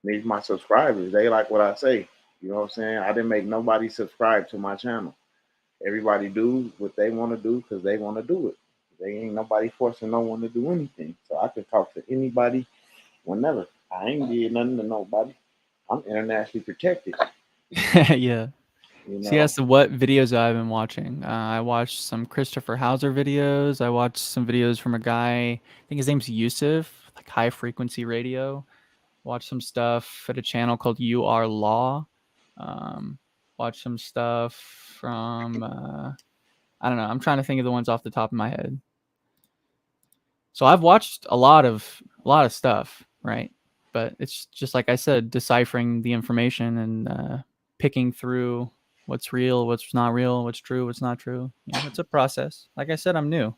These my subscribers. They like what I say. You know what I'm saying? I didn't make nobody subscribe to my channel. Everybody do what they want to do because they want to do it. They ain't nobody forcing no one to do anything. So I can talk to anybody whenever. I ain't did nothing to nobody. I'm internationally protected. Yeah. See, as to what videos I've been watching. I watched some Christopher Hauser videos. I watched some videos from a guy, I think his name's Yusuf, like High Frequency Radio. Watched some stuff at a channel called You Are Law. Watched some stuff from I don't know. I'm trying to think of the ones off the top of my head. So I've watched a lot of stuff, right? But it's just like I said, deciphering the information and picking through what's real, what's not real, what's true, what's not true. You know, it's a process. Like I said, I'm new.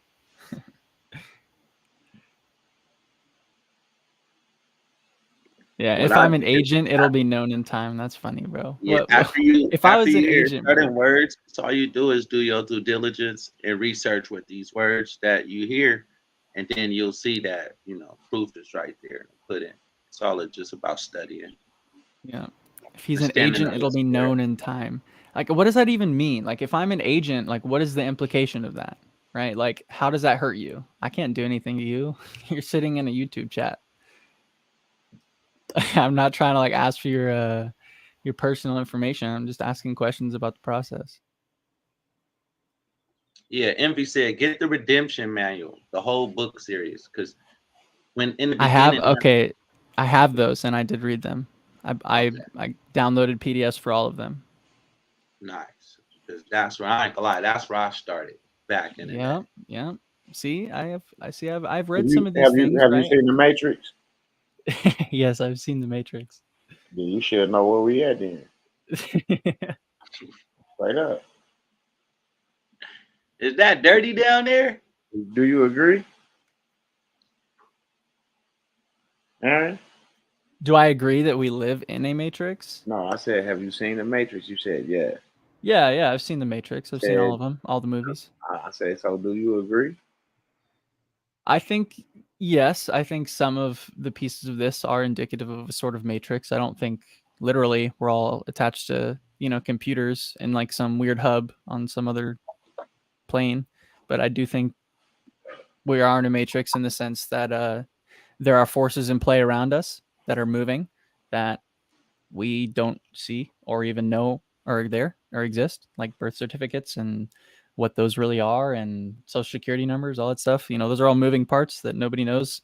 Yeah, What if I I'm an did, agent, it'll be known in time. That's funny, bro. Yeah, What if I was an hear agent, certain bro? words, so all you do is do your due diligence and research with these words that you hear, and then you'll see that proof is right there put in. It's all just about studying. Yeah. If he's an Standing agent, on it'll your be square. known in time. Like, what does that even mean? Like, if I'm an agent, like, what is the implication of that? Right? Like, how does that hurt you? I can't do anything to you. You're sitting in a YouTube chat. I'm not trying to like ask for your personal information. I'm just asking questions about the process. Yeah, Envy said, get the Redemption Manual, the whole book series, because when in the I have beginning, I have those and I did read them. I okay, I downloaded PDFs for all of them. nice, because that's where I ain't gonna lie, that's where I started back in the day. Yep, yep. See, I've Have read some you of these have you things, have you right? seen The Matrix? Yes, I've seen The Matrix. Then you should know where we at then. Straight up. Is that dirty down there? Do you agree? Aaron? Do I agree that we live in a matrix? No, I said, have you seen The Matrix? You said, yeah. Yeah, I've seen The Matrix. I've seen all Said, of them, all the movies. I said, so do you agree? I think yes. I think some of the pieces of this are indicative of a sort of matrix. I don't think literally we're all attached to computers in like some weird hub on some other plane, but I do think we are in a matrix in the sense that there are forces in play around us that are moving that we don't see or even know are there or exist, like birth certificates and what those really are and social security numbers, all that stuff. Those are all moving parts that nobody knows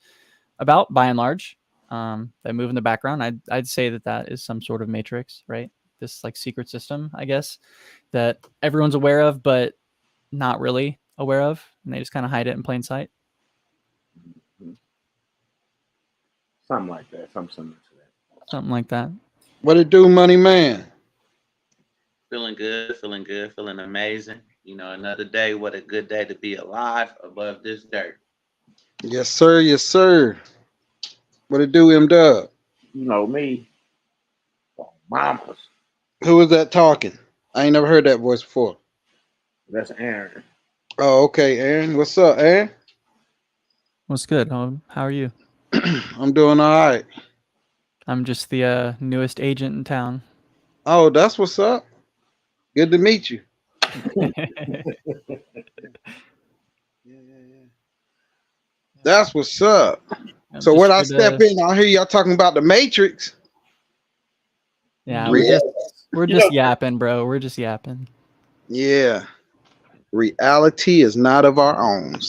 about by and large, that move in the background. I'd say that is some sort of matrix, right? This like secret system, I guess, that everyone's aware of, but not really aware of. And they just kind of hide it in plain sight. Something like that. Something similar to that. Something like that. What it do, money man? Feeling good, feeling amazing. Another day. What a good day to be alive above this dirt. Yes, sir. Yes, sir. What it do, M Dub? You know me. Mamas. Who is that talking? I ain't never heard that voice before. That's Aaron. Oh, okay, Aaron. What's up, Aaron? What's good? How are you? I'm doing all right. I'm just the newest agent in town. Oh, that's what's up. Good to meet you. That's what's up. So when I step in, I hear y'all talking about the Matrix. Yeah, Real- we're just yapping, bro. We're just yapping. Yeah. Reality is not of our own.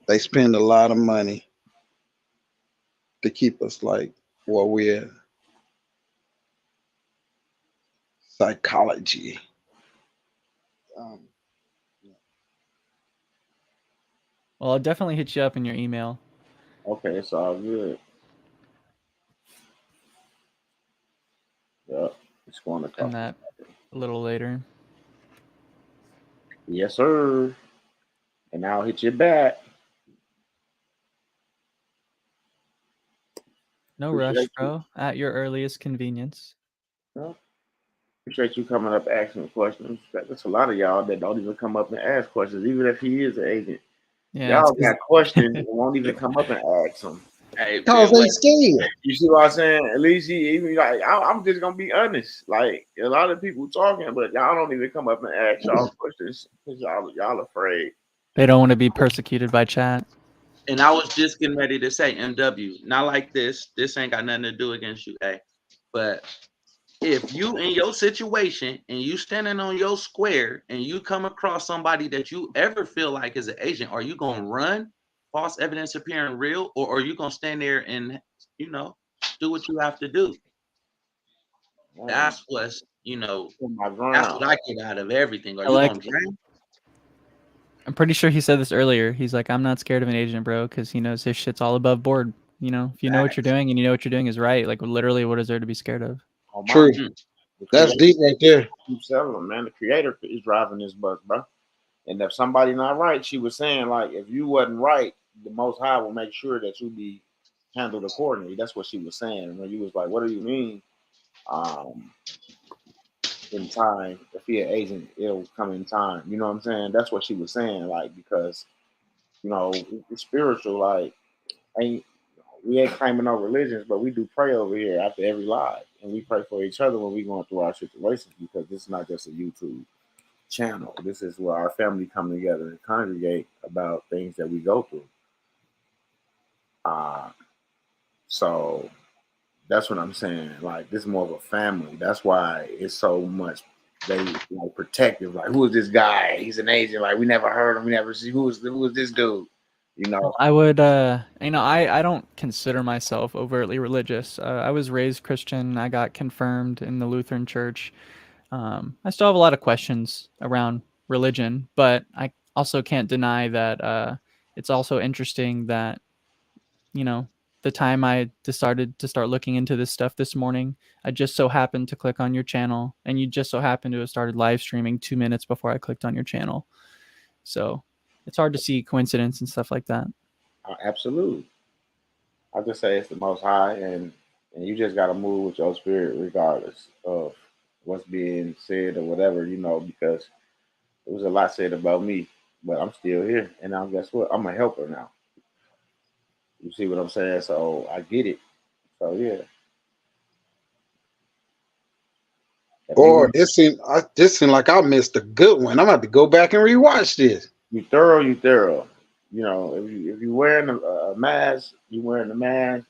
They spend a lot of money to keep us like what we're psychology. Well, I'll definitely hit you up in your email. Okay, it's all good. Yep. It's going to And come. that a little later. Yes, sir. And I'll hit you back. No Appreciate rush, you. bro. At your earliest convenience. Well, appreciate you coming up asking questions. There's a lot of y'all that don't even come up and ask questions, even if he is an agent. Yeah, Y'all got questions and won't even come up and ask them. Hey, Cause Bill, they scared. You see what I'm saying? At least he even like I'm just gonna be honest. Like a lot of people talking, but y'all don't even come up and ask y'all questions because y'all afraid. they don't want to be persecuted by chat. and I was just getting ready to say, MW, not like this. This ain't got nothing to do against you, hey. But if you in your situation and you standing on your square and you come across somebody that you ever feel like is an agent, are you gonna run, false evidence appearing real, or are you gonna stand there and do what you have to do? That's what's my that's ground. what I get out of everything. Are I you like- gonna drown? I'm pretty sure he said this earlier. He's like, I'm not scared of an agent, bro, because he knows his shit's all above board. You know, if you know what you're doing and you know what you're doing is right, like literally, what is there to be scared of? Oh, my True. God. The That's creator deep right there. keeps telling them, man. The creator is driving this bus, bro. And if somebody not right, she was saying like, if you wasn't right, the Most High will make sure that you be handled accordingly. That's what she was saying. When you was like, what do you mean? Um, in time, if he an agent, it'll come in time. You know what I'm saying? That's what she was saying. Like, because it's spiritual. Like, ain't we ain't claiming no religions, but we do pray over here after every live, and we pray for each other when we going through our situations, because this is not just a YouTube channel. This is where our family come together and congregate about things that we go through. Uh, so that's what I'm saying. Like, this is more of a family. That's why it's so much they like protective. Like, who is this guy? He's an agent. Like, we never heard him. We never see who is this dude. You know. I would, I don't consider myself overtly religious. I was raised Christian. I got confirmed in the Lutheran Church. I still have a lot of questions around religion, but I also can't deny that it's also interesting that, you know, the time I decided to start looking into this stuff this morning, I just so happened to click on your channel, and you just so happened to have started live streaming 2 minutes before I clicked on your channel. So it's hard to see coincidence and stuff like that. Absolutely. I just say it's the Most High, and you just got to move with your spirit regardless of what's being said or whatever, because there was a lot said about me, but I'm still here, and now guess what? I'm a helper now. You see what I'm saying? So I get it. So yeah. Boy, this seemed like I missed a good one. I'm gonna have to go back and rewatch this. You thorough. If you wearing a mask,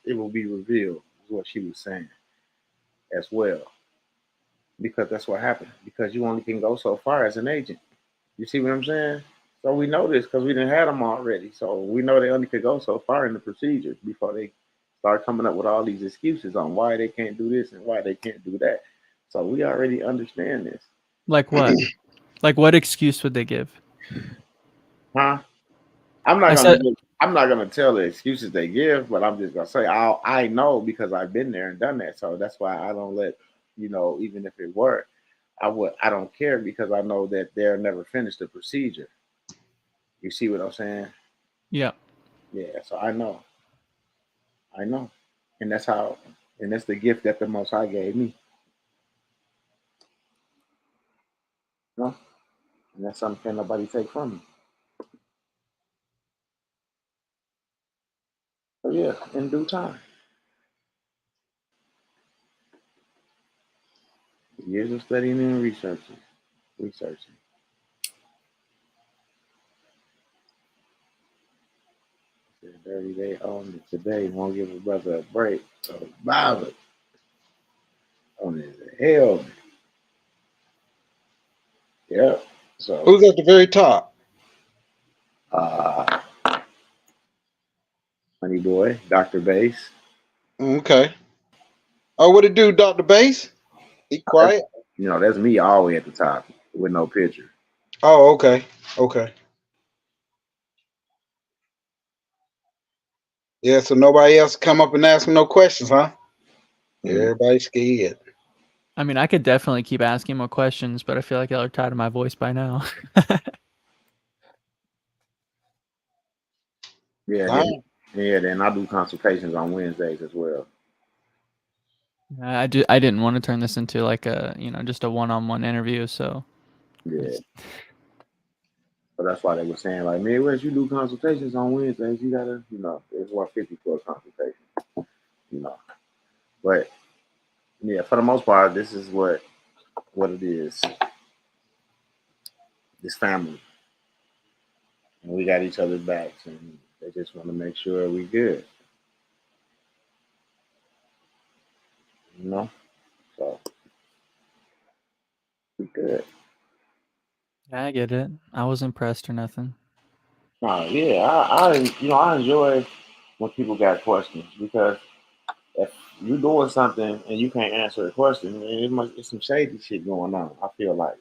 it will be revealed. Is what she was saying as well. Because that's what happened. Because you only can go so far as an agent. You see what I'm saying? So we know this because we didn't have them already. So we know they only could go so far in the procedure before they start coming up with all these excuses on why they can't do this and why they can't do that. So we already understand this. Like what? Like what excuse would they give? Huh? I'm not gonna tell the excuses they give, but I'm just gonna say I know because I've been there and done that. So that's why I don't let even if it were, I don't care because I know that they'll never finish the procedure. You see what I'm saying? Yeah. Yeah. So I know, and that's the gift that the Most High gave me. You know? And that's something can't nobody take from me. So yeah, in due time. Years of studying and researching. Every day on it today. Won't give a brother a break. So Bible on his hell. Yeah. So Who's at the very top? Honey Boy, Dr. Bass. Okay. Oh, what it do, Dr. Bass? Be quiet. That's me all the way at the top with no picture. Oh, okay. Okay. Yeah, so nobody else come up and ask me no questions, huh? Everybody's scared. I mean, I could definitely keep asking more questions, but I feel like y'all are tired of my voice by now. Yeah, then I do consultations on Wednesdays as well. I didn't want to turn this into like a, just a one-on-one interview, so. Yeah. So that's why they were saying, like, man, Wes, you do consultations on Wednesdays. You gotta, it's 150 for a consultation. But yeah, for the most part, this is what it is. This family. And we got each other's backs, and they just want to make sure we good. So we good. Yeah, I get it. I was impressed or nothing. Yeah, I enjoy when people got questions, because if you're doing something and you can't answer a question, it's some shady shit going on. I feel like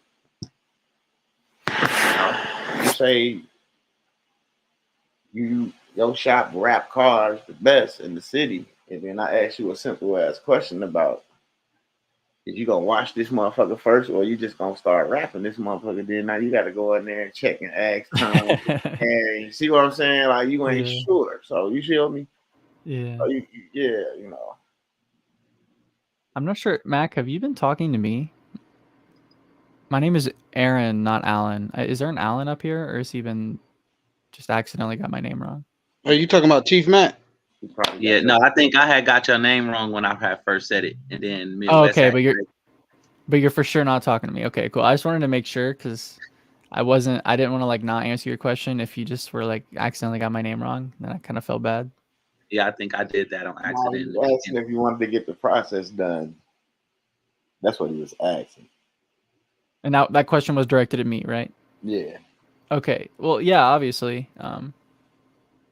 you say you your shop rap cars the best in the city, and then I ask you a simple ass question about is you gonna watch this motherfucker first, or you just gonna start rapping this motherfucker? Then now you got to go in there and check and ask time, and you see what I'm saying? Like you ain't Yeah. sure, so you feel me? Yeah. So yeah, you know. I'm not sure, Mac. Have you been talking to me? My name is Aaron, not Alan. Is there an Alan up here, or has he been just accidentally got my name wrong? Are you talking about Chief Matt? You probably Yeah, got no, I think I had got your name wrong when I had first said it, and then Oh, Midwest. okay, had but you're for sure not talking to me. Okay, cool. I just wanted to make sure because I didn't want to like not answer your question if you just were like accidentally got my name wrong. Then I kind of felt bad. Yeah, I think I did that on Nah, he accident. was asking if you wanted to get the process done. That's what he was asking. And now that question was directed at me, right? Yeah. Okay. Well, yeah, obviously.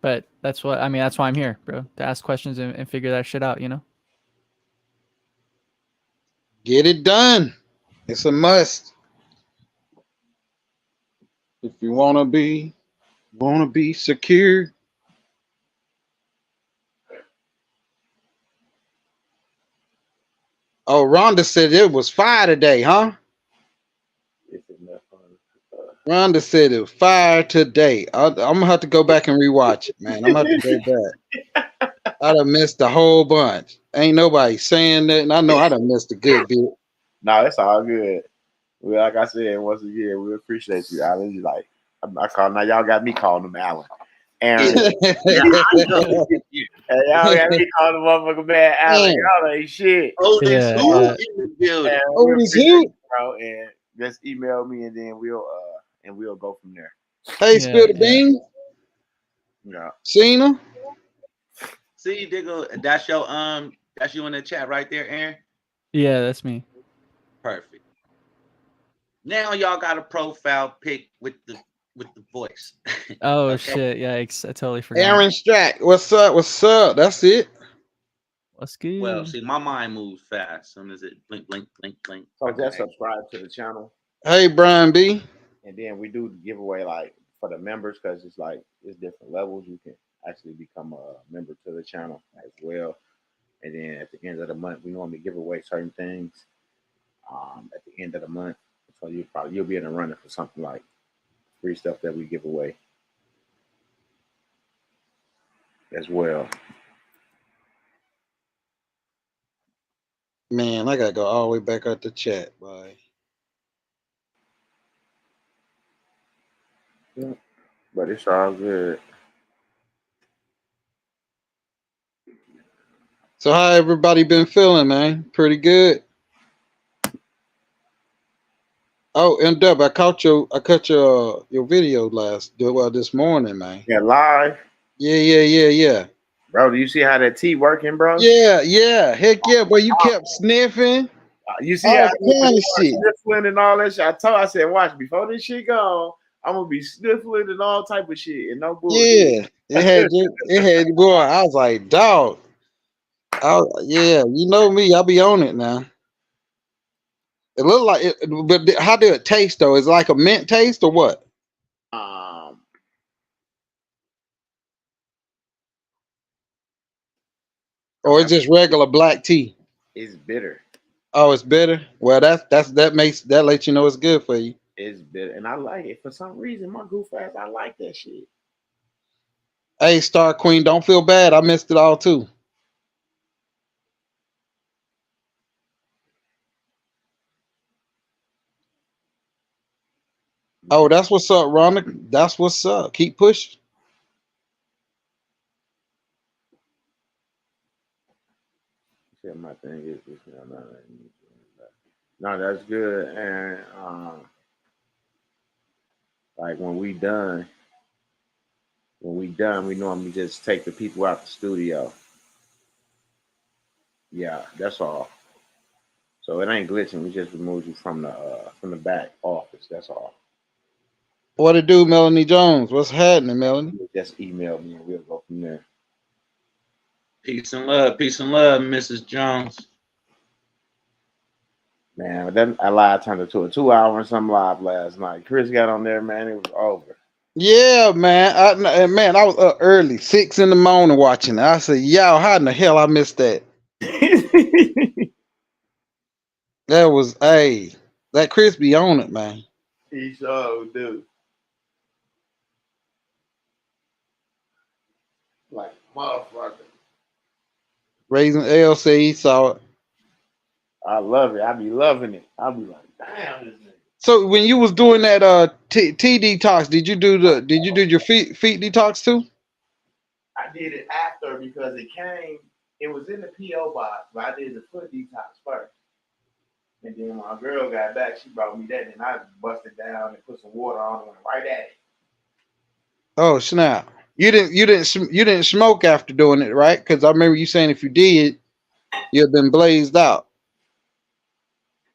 But that's what I mean. That's why I'm here, bro, to ask questions and figure that shit out. You know. Get it done. It's a must. If you wanna be secure. Oh, Rhonda said it was fire today, huh? It's enough fun. Rhonda said it was fire today. I'm gonna have to go back and rewatch it, man. I'm gonna have to go back. I done missed a whole bunch. Ain't nobody saying that, and I know I done missed a good bit. No, it's all good. Well, like I said, once again, we appreciate you, Alan. You like I call now. Y'all got me calling him Alan. Aaron. Yeah, I know. Hey, y'all got me calling the motherfucker man Alan. Y'all ain't shit. Oldest Yeah, who yeah. in the building. And Oh, we this appreciate you? you, bro. And just email me, and then we'll go from there. Hey, Yeah, spill the yeah. beans. Yeah. Cena. See, Diggle, that's you in the chat right there, Aaron. Yeah, that's me. Perfect. Now y'all got a profile pic with the voice. Oh Okay. shit! Yikes! I totally forgot. Aaron Strack. What's up? What's up? That's it. What's good? Well, see, my mind moves fast. As soon as it blink, blink, blink, blink. So Okay. just subscribe to the channel, Hey, Brian B. and then we do give away like for the members because it's different levels. You can actually become a member to the channel as well. And then at the end of the month, we normally give away certain things. At the end of the month, so you'll be in the running for something like free stuff that we give away as well. Man, I gotta go all the way back up the chat, boy. Yeah. But it's all good. So how everybody been feeling, man? Pretty good. Oh, and Dub, I caught your video this morning, man. Yeah, live, Yeah. bro. Do you see how that tea working, bro? Yeah. Heck yeah, boy, you kept sniffing. You see how All kind of shit. sniffling and all that shit. I said, watch before this shit go. I'm gonna be sniffling and all type of shit and no bullshit. Yeah. It had you, boy. I was like, dog. Yeah, you know me, I'll be on it now. It looked like it, but how did it taste though? Is it like a mint taste or what? Or it's just regular black tea? It's bitter. Oh, it's bitter. Well, that lets you know it's good for you. It's bitter, and I like it for some reason. My goof ass, I like that shit. Hey, Star Queen, don't feel bad. I missed it all too. Oh, that's what's up, Rhonda. That's what's up. Keep pushing. Yeah, my thing is this. No, that's good. And like when we done, we normally just take the people out the studio. Yeah, that's all. So it ain't glitching. We just removed you from the back office. That's all. What it do, Melanie Jones? What's happening, Melanie? You just email me and we'll go from there. Peace and love, Mrs. Jones. Man, but then I live turned into a 2 hour and some live last night. Chris got on there, man. It was over. Yeah, man. Man, I was up early, 6 in the morning watching it. I said, "Yo, how in the hell I missed that?" That was, hey, that crispy on it, man. He sure do. Like motherfucker. Raising L said he saw it. I love it. I be loving it. I be like, damn this nigga. So when you was doing that T detox, did you do your feet detox too? I did it after because it was in the P.O. box, but I did the foot detox first. And then when my girl got back, she brought me that, and I busted down and put some water on and went right at it. Oh snap! You didn't smoke after doing it, right? Because I remember you saying if you did, you'd been blazed out.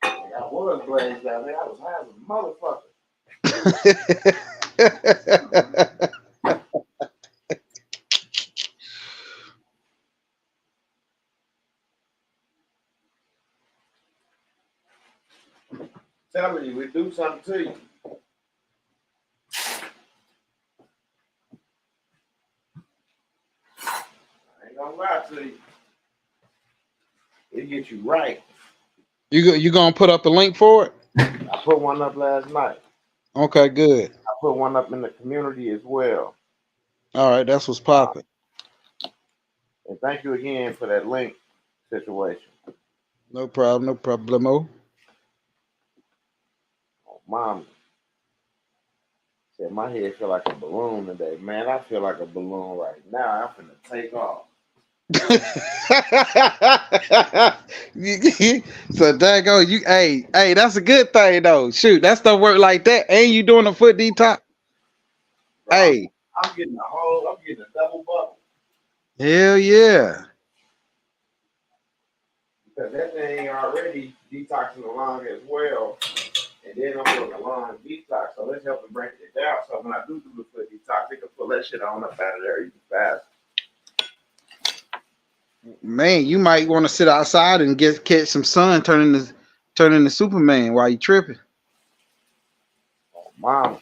And I was blazed out there. I was high as a motherfucker. Telling you, we do something to you. I ain't gonna lie to you. It gets you right. You gonna put up a link for it? I put one up last night. Okay, good. I put one up in the community as well. All right, that's what's popping. And thank you again for that link situation. No problem, no problemo. Oh, mom said my head feel like a balloon today. Man, I feel like a balloon right now. I'm finna take off. So dago, hey, that's a good thing though. Shoot, that stuff work like that. And you doing a foot detox? Bro, Hey, I'm getting a double bubble. hell yeah. Because that thing already detoxing the lung as well. And then I'm doing the lung detox. So let's help them break it down. So when I do the foot detox, they can pull that shit on up out of there even fast. Man, you might want to sit outside and catch some sun turning to Superman while you tripping. Oh, mama.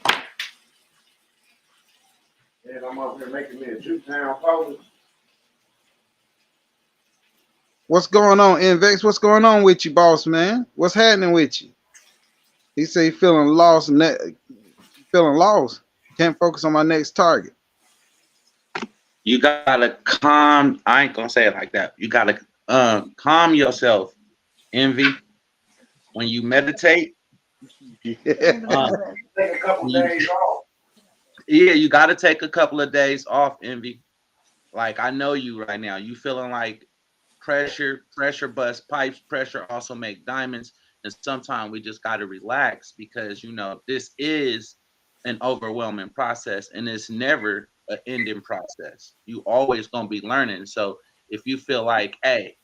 And I'm up here making me a juke town post. What's going on, Invex? What's going on with you, boss man? What's happening with you? He say he feeling lost feeling lost. Can't focus on my next target. You gotta calm. I ain't gonna say it like that. You gotta calm yourself, envy. When you meditate, Take a couple days off. yeah, you gotta take a couple of days off, envy. Like I know you right now. You feeling like pressure bust pipes, pressure also make diamonds. And sometimes we just gotta relax because this is an overwhelming process and it's never an ending process. You always gonna be learning. So if you feel like, hey,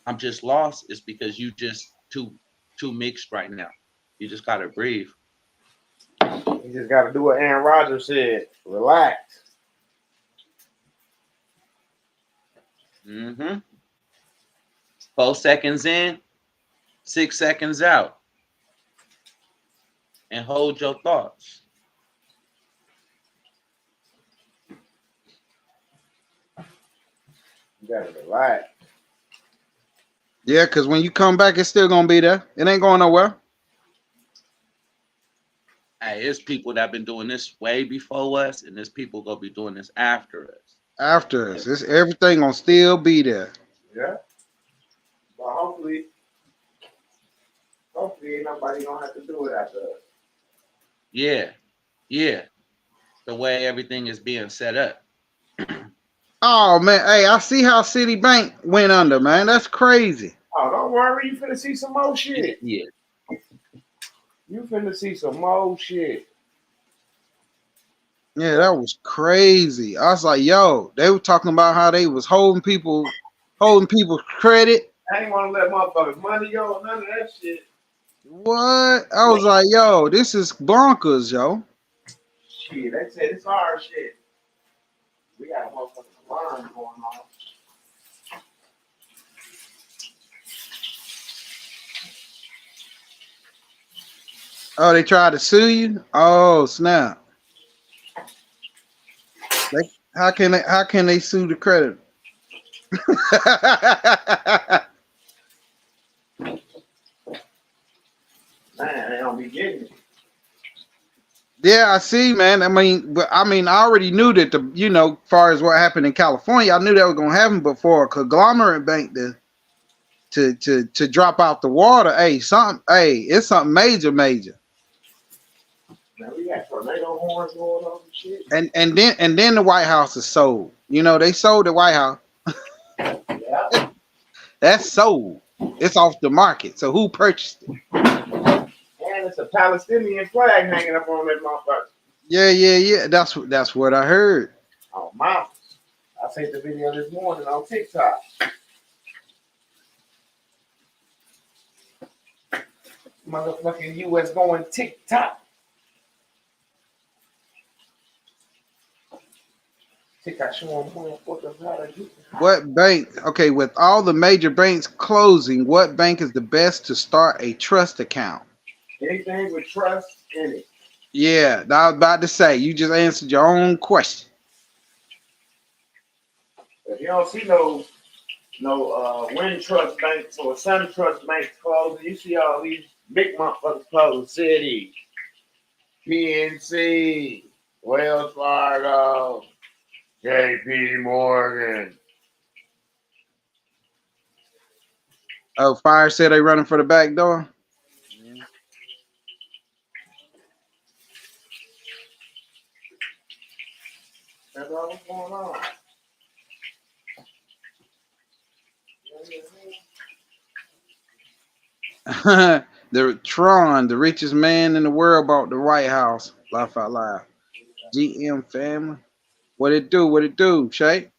I'm just lost, it's because you just too mixed right now. You just gotta breathe. You just gotta do what Aaron Rodgers said. Relax. 4 seconds in, 6 seconds out, and hold your thoughts. You gotta relax. Yeah, because when you come back, it's still gonna be there. It ain't going nowhere. Hey, there's people that been doing this way before us, and there's people gonna be doing this after us. After us, it's everything gonna still be there. Yeah. But hopefully ain't nobody gonna have to do it after us. Yeah. The way everything is being set up. Oh man, hey, I see how Citibank went under, man. That's crazy. Oh, don't worry, you finna see some more shit. Yeah. You finna see some more shit. Yeah, that was crazy. I was like, yo, they were talking about how they was holding people's credit. I ain't wanna let motherfuckers money go or none of that shit. What? I was like, yo, this is bonkers, yo. Shit, they said it's our shit. We got a motherfucking line going on. Oh, they tried to sue you? Oh, snap. How can they sue the creditor? Man, they don't be getting it. Yeah, I see, man. I mean, I already knew that far as what happened in California, I knew that was gonna happen. But for a conglomerate bank to drop out the water, it's something major. Man, we got tornado horns going on and shit. And then the White House is sold. They sold the White House. Yeah. That's sold. It's off the market. So who purchased it? And it's a Palestinian flag hanging up on that motherfucker. Yeah. That's what I heard. Oh, mama. I seen the video this morning on TikTok. Motherfucking U.S. going TikTok. TikTok showing motherfuckers how to do it. What bank? Okay, with all the major banks closing, what bank is the best to start a trust account? Anything with trust in it. Yeah, I was about to say, you just answered your own question. If you don't see no wind trust banks or sun trust banks closing, you see all these big motherfuckers closing. Citi, PNC, Wells Fargo, JP Morgan. Oh, Fire said they running for the back door. That's all what's going on. The Tron, the richest man in the world, bought the White House. Laugh out loud. GM family. What it do? What it do, Shay?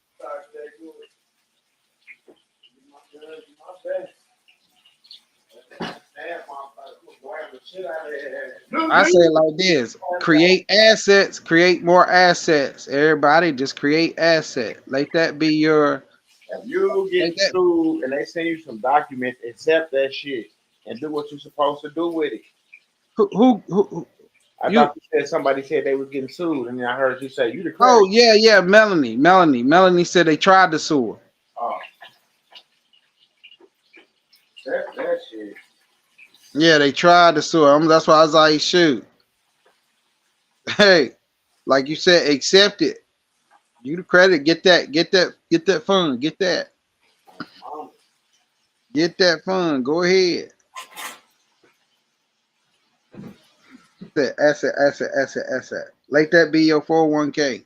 I say it like this: create assets, create more assets. Everybody, just create assets. Let that be your. If you get sued and they send you some documents, accept that shit and do what you're supposed to do with it. Who I thought you said somebody said they was getting sued, and then I heard you say you the credit. Oh yeah, Melanie said they tried to sue her. Oh. That shit. Yeah, they tried to sue her. That's why I was like, shoot. Hey, like you said, accept it. You the credit, get that fund, get that. Get that fund. Go ahead. Asset. Let that be your 401k.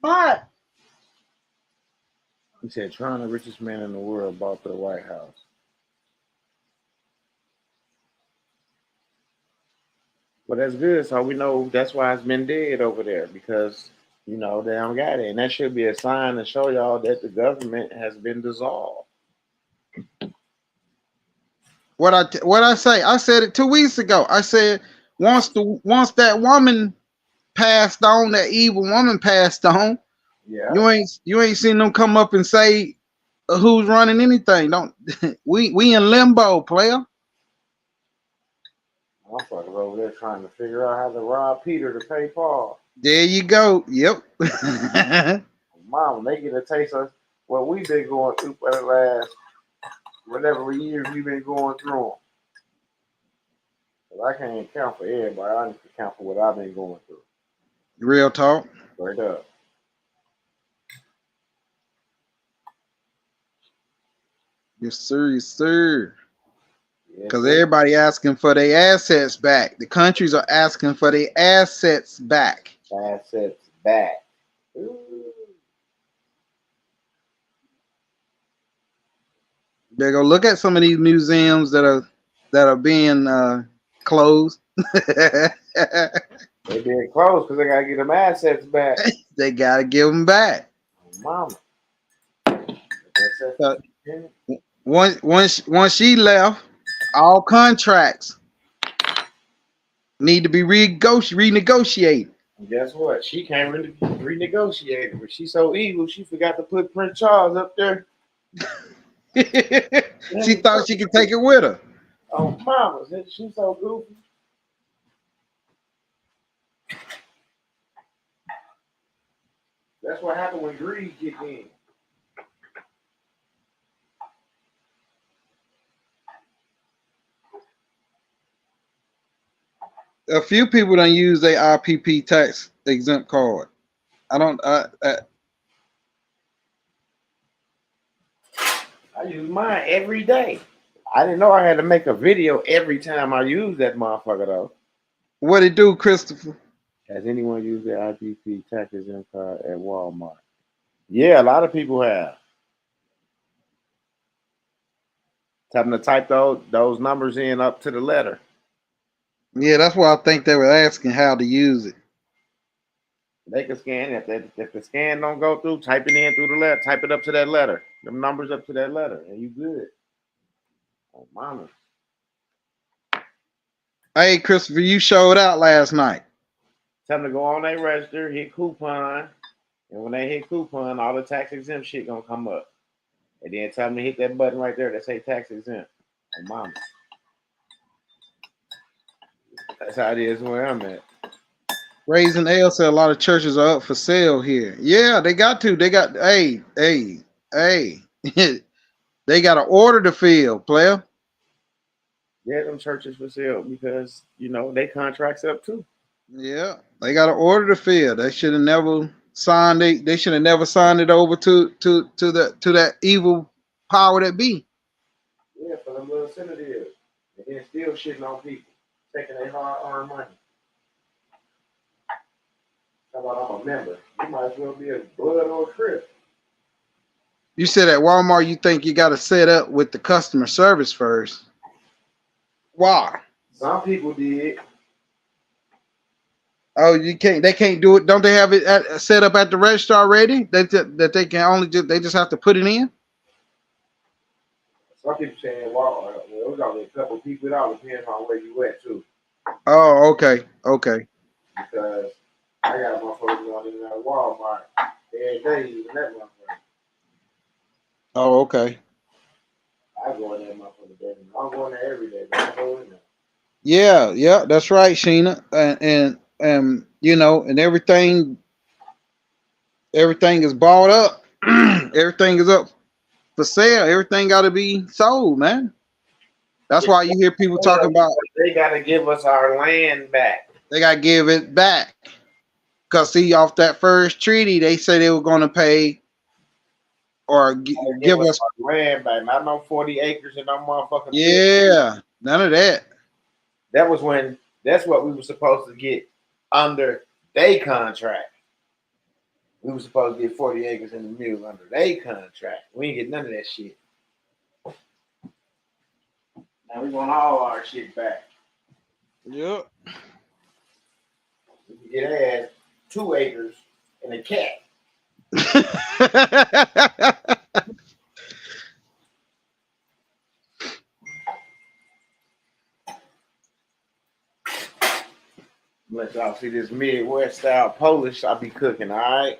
What? He said, Tron, the richest man in the world, bought the White House. Well, that's good. So we know that's why it's been dead over there, because, they don't got it. And that should be a sign to show y'all that the government has been dissolved. What I say? I said it 2 weeks ago. I said once that woman passed on, that evil woman passed on. Yeah. You ain't seen them come up and say who's running anything. Don't we in limbo, player? Motherfuckers over there trying to figure out how to rob Peter to pay Paul. There you go. Yep. Mama, they get a taste of what we've been going through for the last whatever years we've been going through. Because I can't count for everybody. I need to count for what I've been going through. Real talk. Straight up. Yes, sir. Yes, sir. Because Yes, everybody asking for their assets back. The countries are asking for their assets back. Assets back. Ooh. They go look at some of these museums that are being closed. They being closed because they gotta get them assets back. They gotta give them back. Mama. Once she left, all contracts need to be renegotiated. And guess what? She can't renegotiate it, but she's so evil she forgot to put Prince Charles up there. She thought she could take it with her. Oh, mama, she's so goofy. That's what happened when greed kicked in. A few people don't use their IPP tax exempt card. I don't. I use mine every day. I didn't know I had to make a video every time I use that motherfucker though. What it do, Christopher? Has anyone used their IPP tax exempt card at Walmart? Yeah, a lot of people have. Tell them to type those numbers in up to the letter. Yeah, that's why I think they were asking how to use it. They can scan it. If the scan don't go through, type it in through the letter. Type it up to that letter. Them numbers up to that letter, and you good. Oh, mama. Hey, Christopher, you showed out last night. Tell them to go on their register, hit coupon, and when they hit coupon, all the tax exempt shit gonna come up. And then tell them to hit that button right there that say tax exempt. Oh, mama. That's how it is where I'm at. Raising L said a lot of churches are up for sale here. Yeah, they got to. They got hey. They got an order to fill, player. Yeah, them churches for sale because they contracts up too. Yeah, they got an order to fill. They should have never signed it. They should have never signed it over to that evil power that be. Yeah, for them little senators, and then still shitting on people, taking their hard-earned money. How about I'm a member? You might as well be a blood or a crip. You said at Walmart you think you got to set up with the customer service first. Why? Some people did. Oh, you can't. They can't do it. Don't they have it set up at the register already? That they can only they just have to put it in. Some people saying, well, there's only a couple people. It all depends on where you at too. Oh, okay. Because I got motherfuckers going in at Walmart every day using that motherfucker. Oh, okay. I go in there motherfucker day. I'm going there every day, but I go in there. Yeah, that's right, Sheena, and and everything is bought up. Everything is up for sale. Everything got to be sold, man. That's why you hear people talking about they got to give us our land back. They got to give it back. Because, see, off that first treaty, they said they were going to pay or give us land back. Not no 40 acres and no motherfucking. Yeah, none of that. That's what we were supposed to get under their contract. We were supposed to get 40 acres in the mule under their contract. We didn't get none of that shit. Now we want all our shit back. Yep. We can get ass 2 acres and a cat. Let y'all see this Midwest style Polish I be cooking, all right?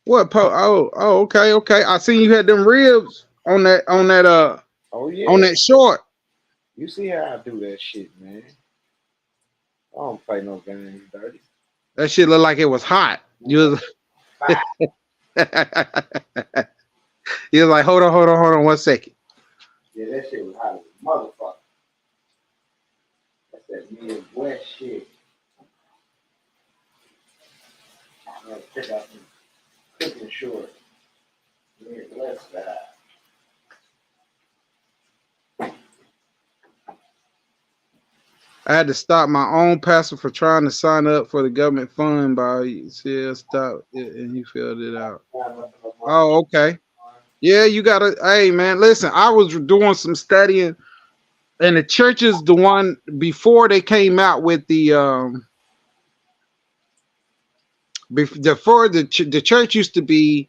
What? Okay. I seen you had them ribs on that. Oh yeah. On that short. You see how I do that shit, man. I don't play no games dirty. That shit looked like it was hot. You was you was like, hold on 1 second. Yeah, that shit was hot as a motherfucker. That's that Midwest shit. Check out some cooking shorts. Midwest style. I had to stop my own pastor for trying to sign up for the government fund by stop it, and he filled it out. Oh, okay. Yeah, you gotta. Hey, man, listen. I was doing some studying, and the churches, the one before they came out with the before the church used to be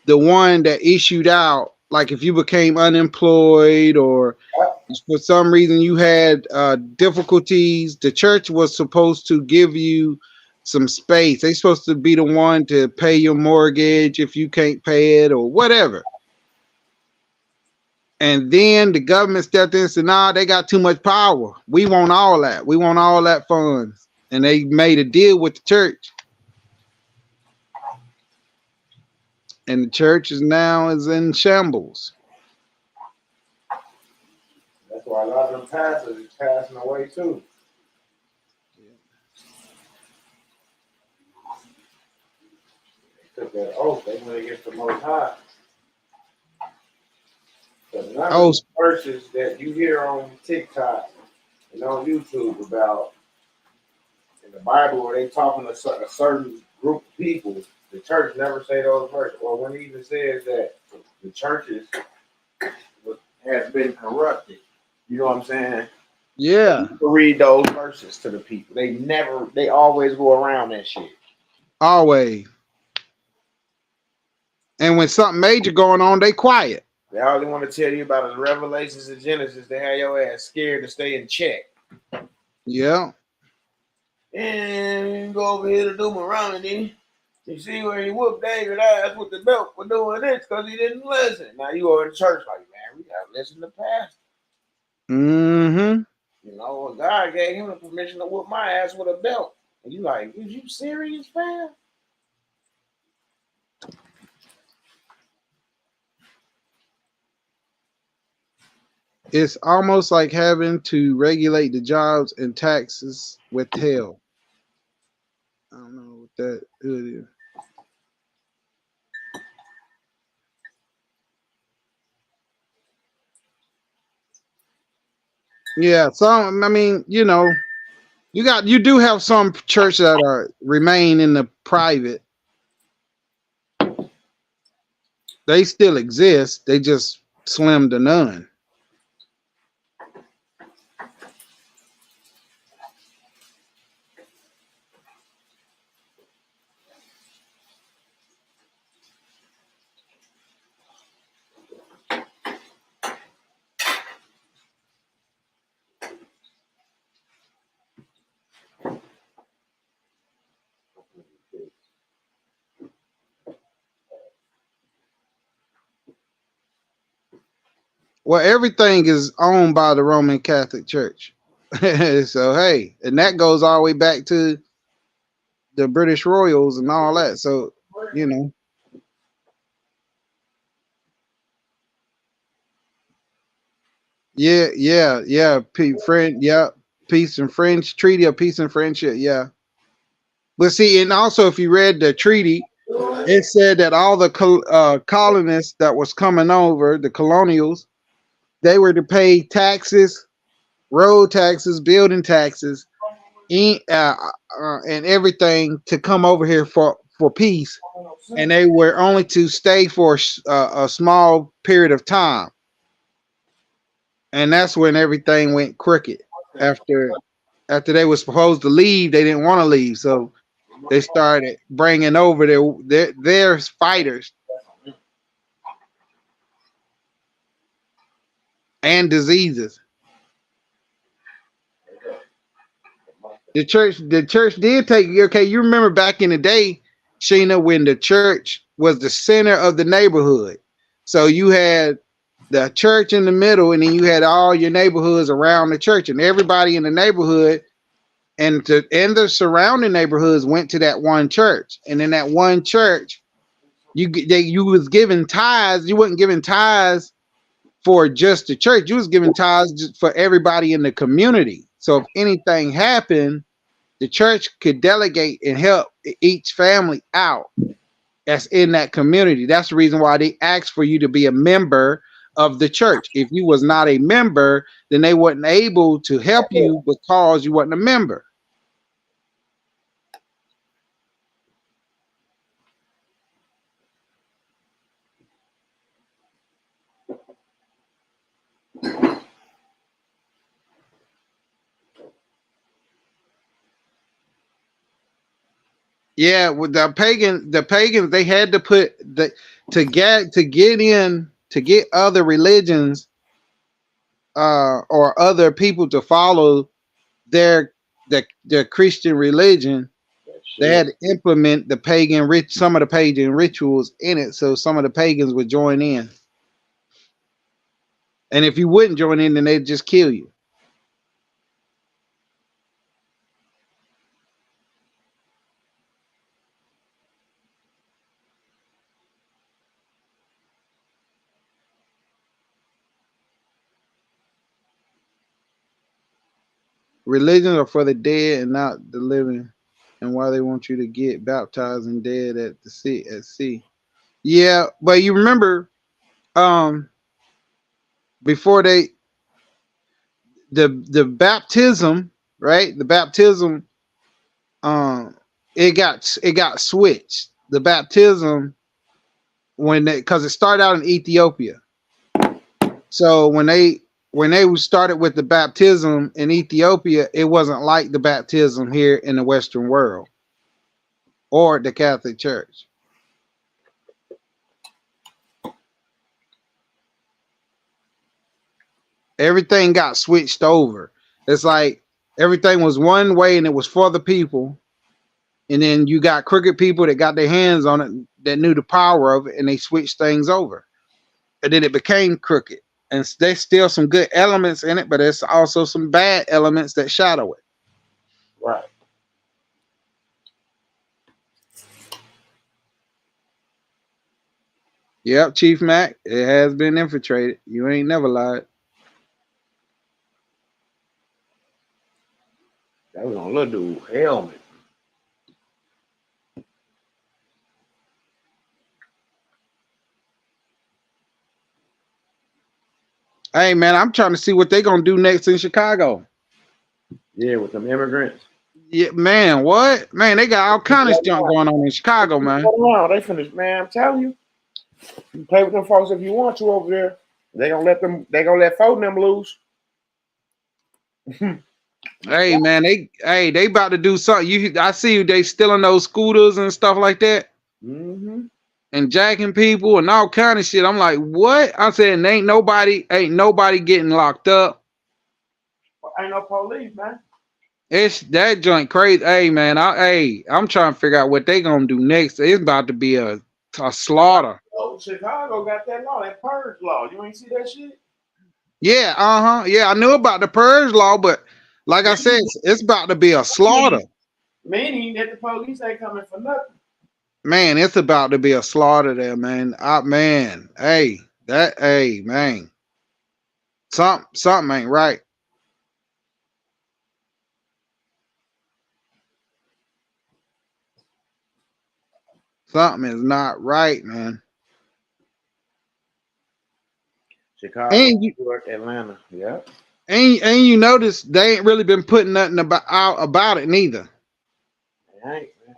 the one that issued out, like if you became unemployed or for some reason you had difficulties, the church was supposed to give you some space. They're supposed to be the one to pay your mortgage if you can't pay it or whatever. And then the government stepped in and said, nah, they got too much power. We want all that. We want all that funds. And they made a deal with the church. and the church is now is in shambles. That's why a lot of them pastors is passing away too. They took that oath. They went against the Most High. But none of Oh, the verses that you hear on TikTok and on YouTube about in the Bible where they talking to a certain group of people, the church never say those verses. Or when it even says that the churches has been corrupted. You know what I'm saying? yeah, You can read those verses to the people. They always go around that shit. always. And when something major going on, they quiet. They all they want to tell you about is Revelations and Genesis. They have your ass scared to stay in check. Yeah. And you go over here to do Moroni. You see where he whooped David ass with the belt for doing this because he didn't listen. Now you go in church like, man, we gotta listen to pastor. Mm-hmm. You know, God gave him the permission to whoop my ass with a belt. And you like, is you serious, fam? It's almost like having to regulate the jobs and taxes with hell. I don't know what that is. Yeah, some. I mean, you do have some churches that are remain in the private. They still exist. They just slim to none. Well, everything is owned by the Roman Catholic Church. So hey, and that goes all the way back to the British Royals and all that. So you know, yeah. Peace and French treaty of peace and friendship. Yeah, but see, and also if you read the treaty, it said that all the colonists that was coming over, the colonials, they were to pay taxes, road taxes, building taxes, and everything to come over here for peace, and they were only to stay for a small period of time, and that's when everything went crooked. After they were supposed to leave, they didn't want to leave, so they started bringing over their fighters and diseases. The church did take, okay. You remember back in the day, Sheena, when the church was the center of the neighborhood. So you had the church in the middle, and then you had all your neighborhoods around the church, and everybody in the neighborhood and the surrounding neighborhoods went to that one church. And in that one church, you was given tithes. You wasn't giving tithes for just the church. You was giving tithes for everybody in the community. So if anything happened, the church could delegate and help each family out that's in that community. That's the reason why they asked for you to be a member of the church. If you was not a member, then they wasn't able to help you because you wasn't a member. Yeah, with the pagans, they had to put to get other religions or other people to follow their their Christian religion. They had to implement some of the pagan rituals in it, so some of the pagans would join in. And if you wouldn't join in, then they'd just kill you. Religions are for the dead and not the living, and why they want you to get baptized and dead at the sea at sea. Yeah, but you remember, um, before the baptism, right? The baptism, it got switched. The baptism when they because it started out in Ethiopia. So when they started with the baptism in Ethiopia, it wasn't like the baptism here in the Western world or the Catholic Church. Everything got switched over. It's like everything was one way and it was for the people. And then you got crooked people that got their hands on it that knew the power of it and they switched things over. And then it became crooked. And there's still some good elements in it, but there's also some bad elements that shadow it. Right. Yep, Chief Mac, it has been infiltrated. You ain't never lied. That was on little dude helmet. Hey man, I'm trying to see what they gonna do next in Chicago. Yeah, with them immigrants. Yeah, man, what? Man, they got all kind of stuff going on in Chicago, man. They finished, man. I'm telling you. You play with them folks if you want to over there. They gonna let Foden them loose. Hey man, they about to do something. I see they stealing those scooters and stuff like that. Mm-hmm. And jacking people and all kind of shit. I'm like, what? I said, ain't nobody getting locked up. Well, ain't no police, man. It's that joint crazy. Hey man, I'm trying to figure out what they gonna do next. It's about to be a slaughter. Oh, Chicago got that law, that purge law. You ain't see that shit? Yeah, yeah, I knew about the purge law, but like I said, it's about to be a slaughter. Meaning that the police ain't coming for nothing. Man, it's about to be a slaughter there, man. Man, man, something ain't right. Something is not right, man. Chicago, New York, Atlanta, yeah. And you notice they ain't really been putting nothing about it neither.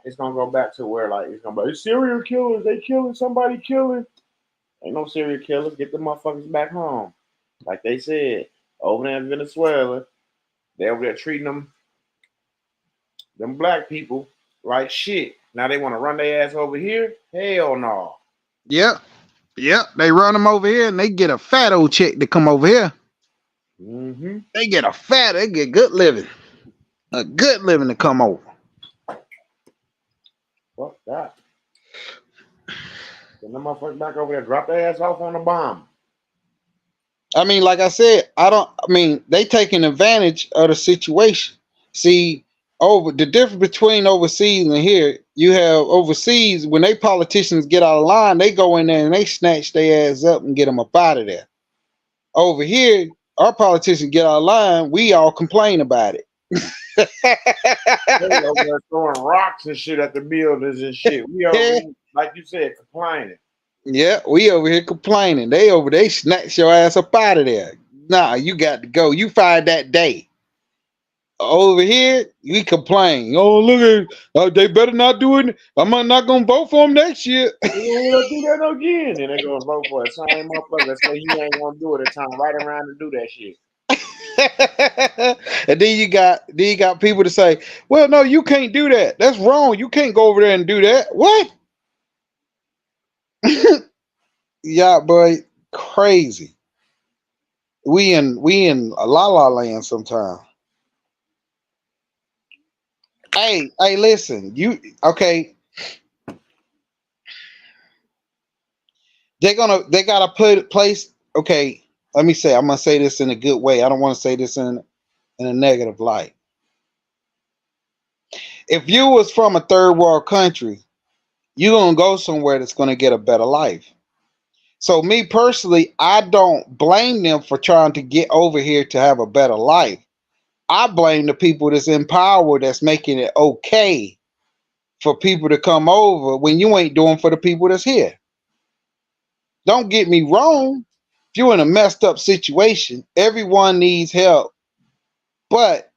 It's gonna go back to where like it's gonna be serial killers. They killing somebody killing. Ain't no serial killers. Get the motherfuckers back home. Like they said over there in Venezuela, they over there treating them black people like shit. Now they want to run their ass over here. Hell no. Yep. They run them over here and they get a fat old chick to come over here. Mm-hmm. They get good living. A good living to come over. Fuck that. Get them motherfuckers back over there. Drop their ass off on a bomb. I mean, like I said, they taking advantage of the situation. See, the difference between overseas and here, you have overseas when they politicians get out of line, they go in there and they snatch their ass up and get them up out of there. Over here, our politicians get out of line, we all complain about it. They over there throwing rocks and shit at the buildings and shit. We over here, like you said, complaining. Yeah, we over here complaining. They snatch your ass up out of there. Nah, you got to go. You fired that day. Over here, we complain. Oh, look at they better not do it. I'm not gonna vote for them next year. They gonna do that again, and they gonna vote for the same motherfucker. Say he ain't gonna do it a time right around to do that shit. And then you got people to say, well, no, you can't do that. That's wrong. You can't go over there and do that. What? Yeah, boy, crazy. We in a la land sometime. Hey, listen, okay. They gotta put place. Okay, let me say. I'm gonna say this in a good way. I don't want to say this in a negative light. If you was from a third world country, you're gonna go somewhere that's gonna get a better life. So me personally, I don't blame them for trying to get over here to have a better life. I blame the people that's in power that's making it okay for people to come over when you ain't doing for the people that's here. Don't get me wrong. If you're in a messed up situation, everyone needs help, but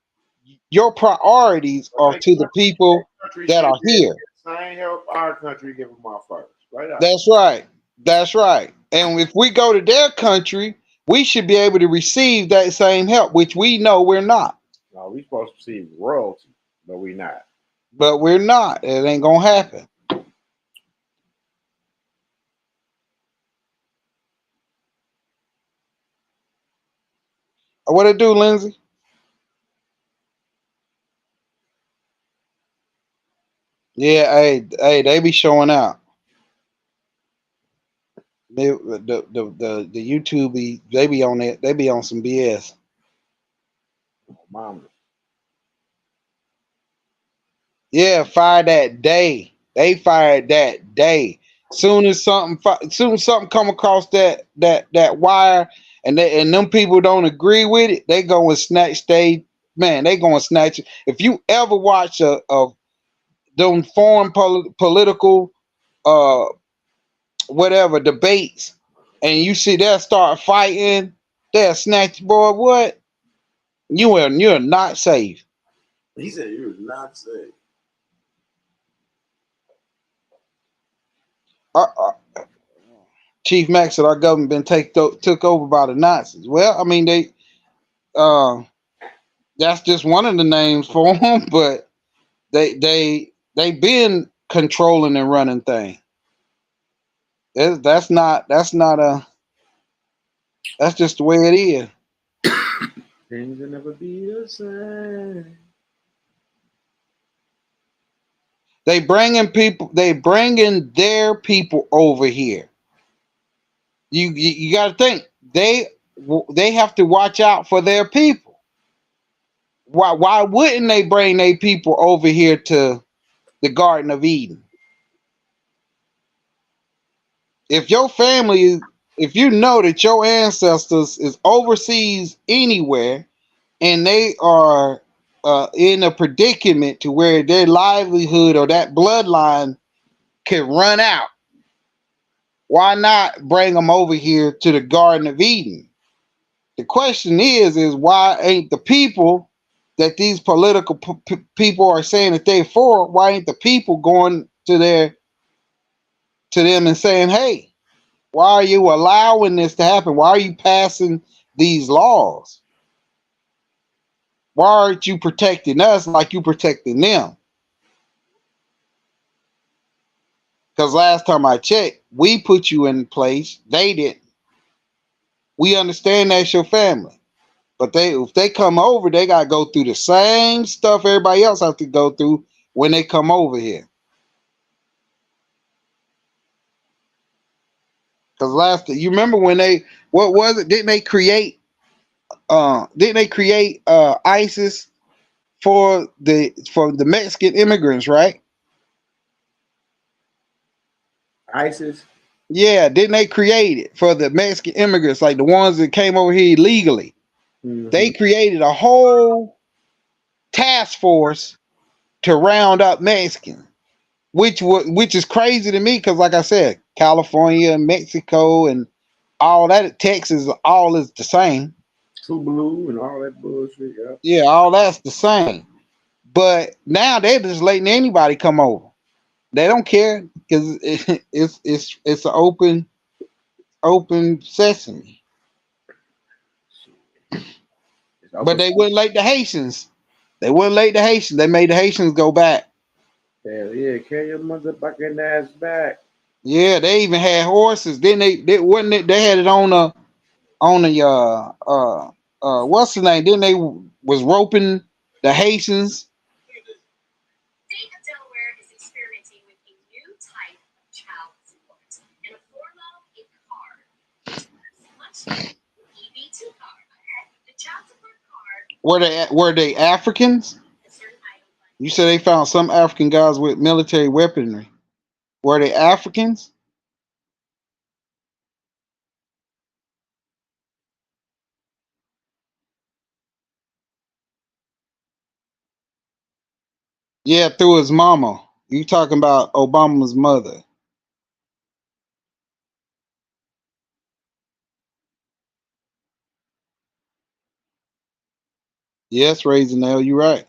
your priorities are to the people that are here. Same help our country give them our first. Right out. That's right. That's right. And if we go to their country, we should be able to receive that same help, which we know we're not. No, we supposed to see royalty, but we not. But we're not. It ain't gonna happen. What it do, Lindsay? Yeah, they be showing out. The YouTube they be on it. They be on some BS. Mama. Yeah, fired that day. They fired that day. Soon as something come across that wire, and them people don't agree with it, they go and snatch they go and snatch it. If you ever watch a them foreign political uh whatever debates, and you see they'll start fighting, they'll snatch, boy, what? You're not safe. He said you're not safe. Chief Max said our government been took over by the Nazis. Well, I mean they that's just one of the names for them, but they been controlling and running things. That's not a that's just the way it is. Things will never be the same. They bringing their people over here. You got to think they have to watch out for their people. Why wouldn't they bring their people over here to the Garden of Eden? If your family, if you know that your ancestors is overseas anywhere, and they are in a predicament to where their livelihood or that bloodline can run out, why not bring them over here to the Garden of Eden? The question is why ain't the people that these political people are saying that they for? Why ain't the people going to them and saying, "Hey, why are you allowing this to happen? Why are you passing these laws? Why aren't you protecting us like you protecting them?" Because last time I checked, we put you in place. They didn't. We understand that's your family. But if they come over, they gotta go through the same stuff everybody else has to go through when they come over here. Because you remember when what was it? Didn't they create ISIS for the Mexican immigrants, right? ISIS? Yeah, didn't they create it for the Mexican immigrants, like the ones that came over here illegally? Mm-hmm. They created a whole task force to round up Mexicans, which is crazy to me because, like I said, California, Mexico, and all that, Texas, all is the same. True Blue and all that bullshit. Yeah. Yeah, all that's the same. But now they're just letting anybody come over. They don't care because it's an open sesame. But they wouldn't let the Haitians. They wouldn't let the Haitians. They made the Haitians go back. Hell yeah, carry your motherfucking ass back. Yeah, they even had horses. Then they had it on a what's the name? Then they was roping the Haitians. State of Delaware is experimenting with a new type of child support. In a form of a card. Much like EB2 card. The child support card. Were they Africans? You said they found some African guys with military weaponry. Were they Africans? Yeah, through his mama. You talking about Obama's mother? Yes, Raising L, you're right.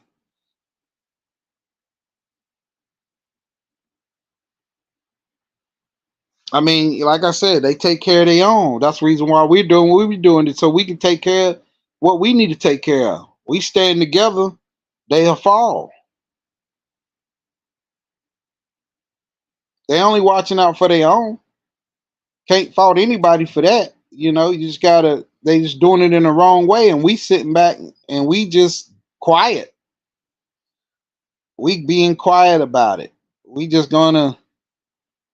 I mean, like I said, they take care of their own. That's the reason why we're doing what we're doing, it so we can take care of what we need to take care of. We stand together, they'll fall. They only watching out for their own. Can't fault anybody for that. You know, you just gotta. They just doing it in the wrong way, and we sitting back and we just quiet. We being quiet about it. We just gonna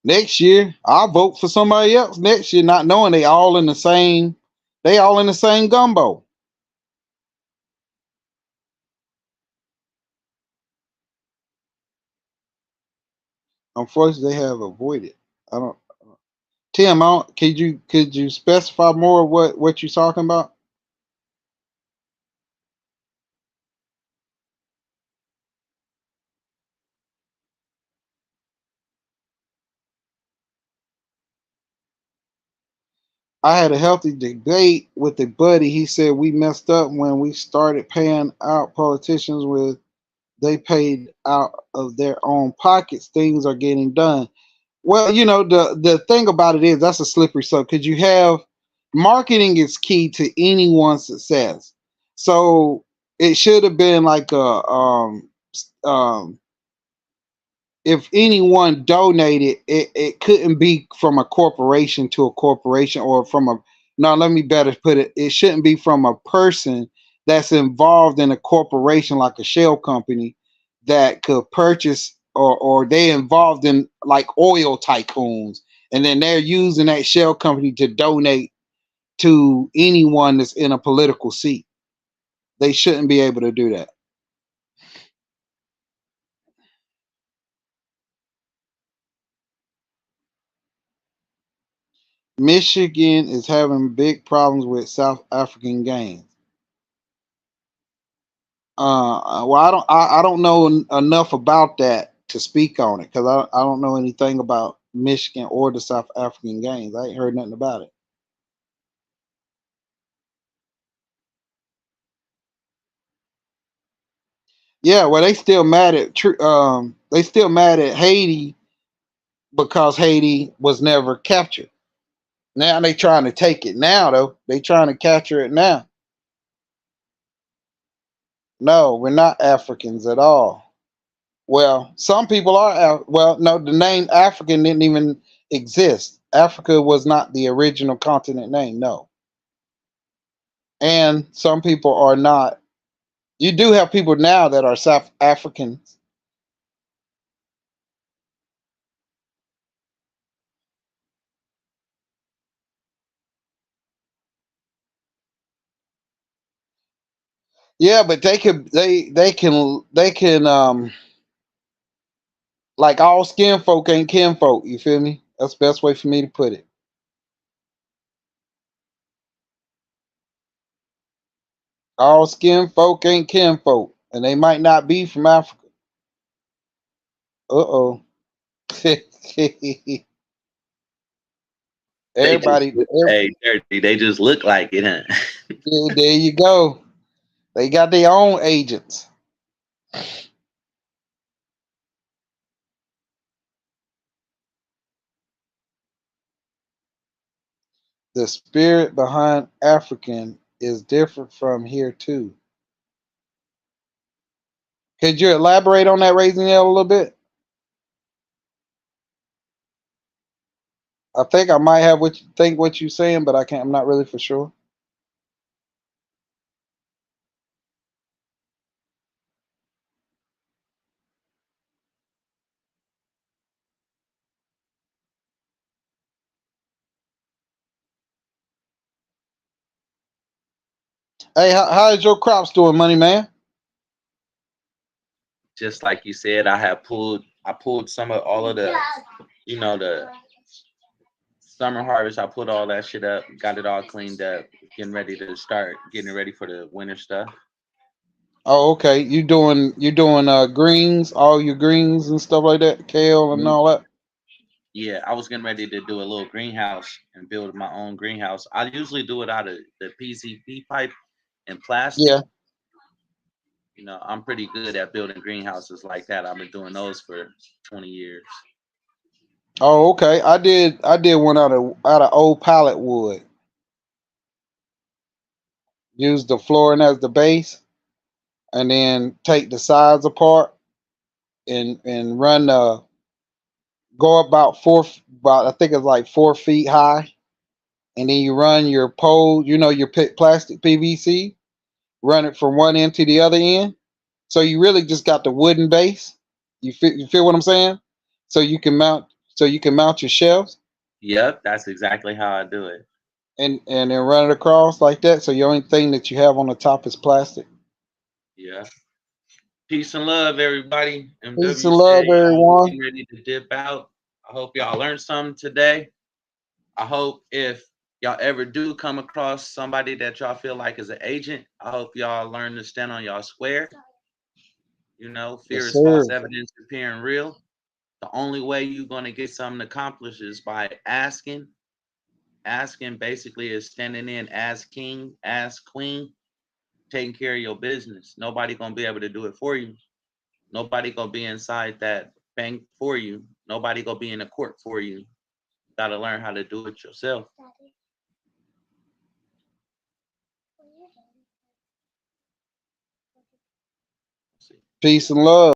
next year. I'll vote for somebody else next year, not knowing they all in the same. They all in the same gumbo. Unfortunately, they have avoided. I don't. Tim, could you specify more what you're talking about? I had a healthy debate with a buddy. He said we messed up when we started paying out politicians with they paid out of their own pockets. Things are getting done. Well, you know, the thing about it is that's a slippery slope because you have marketing is key to anyone's success. So it should have been like a um if anyone donated, it couldn't be from a corporation to a corporation or from a no, let me better put it. It shouldn't be from a person that's involved in a corporation like a shell company that could purchase or they involved in like oil tycoons and then they're using that shell company to donate to anyone that's in a political seat. They shouldn't be able to do that. Michigan is having big problems with South African gangs. Well, I don't know enough about that to speak on it because I don't know anything about Michigan or the South African gangs. I ain't heard nothing about it. Yeah, well, they still mad at Haiti because Haiti was never captured. Now they trying to take it now though. They trying to capture it now. No, we're not Africans at all. Well, some people are. Well, no, the name African didn't even exist. Africa was not the original continent name. No, and some people are not. You do have people now that are South Africans. Yeah, but they can like all skin folk ain't kin folk. You feel me? That's the best way for me to put it. All skin folk ain't kin folk, and they might not be from Africa. Uh oh. They just Everybody, hey, dirty. They just look like it, huh? there you go. They got their own agents. The spirit behind African is different from here too. Could you elaborate on that, Raising L, a little bit? I think I might have what you're saying, but I can't. I'm not really for sure. Hey, how is your crops doing, Money Man? Just like you said, I pulled some of all of the, the summer harvest. I put all that shit up, got it all cleaned up, getting ready to start getting ready for the winter stuff. Oh, okay. You doing greens, all your greens and stuff like that, kale and all that. Yeah, I was getting ready to do a little greenhouse and build my own greenhouse. I usually do it out of the PCP pipe and plastic. Yeah. You know, I'm pretty good at building greenhouses like that. I've been doing those for 20 years. Oh, okay. I did one out of old pallet wood. Use the flooring as the base, and then take the sides apart and run go about I think it's like 4 feet high, and then you run your pole, your plastic PVC, run it from one end to the other end. So you really just got the wooden base. You feel what I'm saying? So you can mount your shelves Yep, that's exactly how I do it. and then run it across like that. So the only thing that you have on the top is plastic. Yeah. Peace and love, everybody. Peace and love, MWC, I'm everyone. getting ready to dip out. I hope y'all learned something today. I hope if y'all ever do come across somebody that y'all feel like is an agent, I hope y'all learn to stand on y'all square. You know, fear Yes, is false sir. evidence appearing real. The only way you're going to get something accomplished is by asking. Asking basically is standing in as king, as queen, taking care of your business. Nobody going to be able to do it for you. Nobody going to be inside that bank for you. Nobody going to be in the court for you. Got to learn how to do it yourself. Peace and love.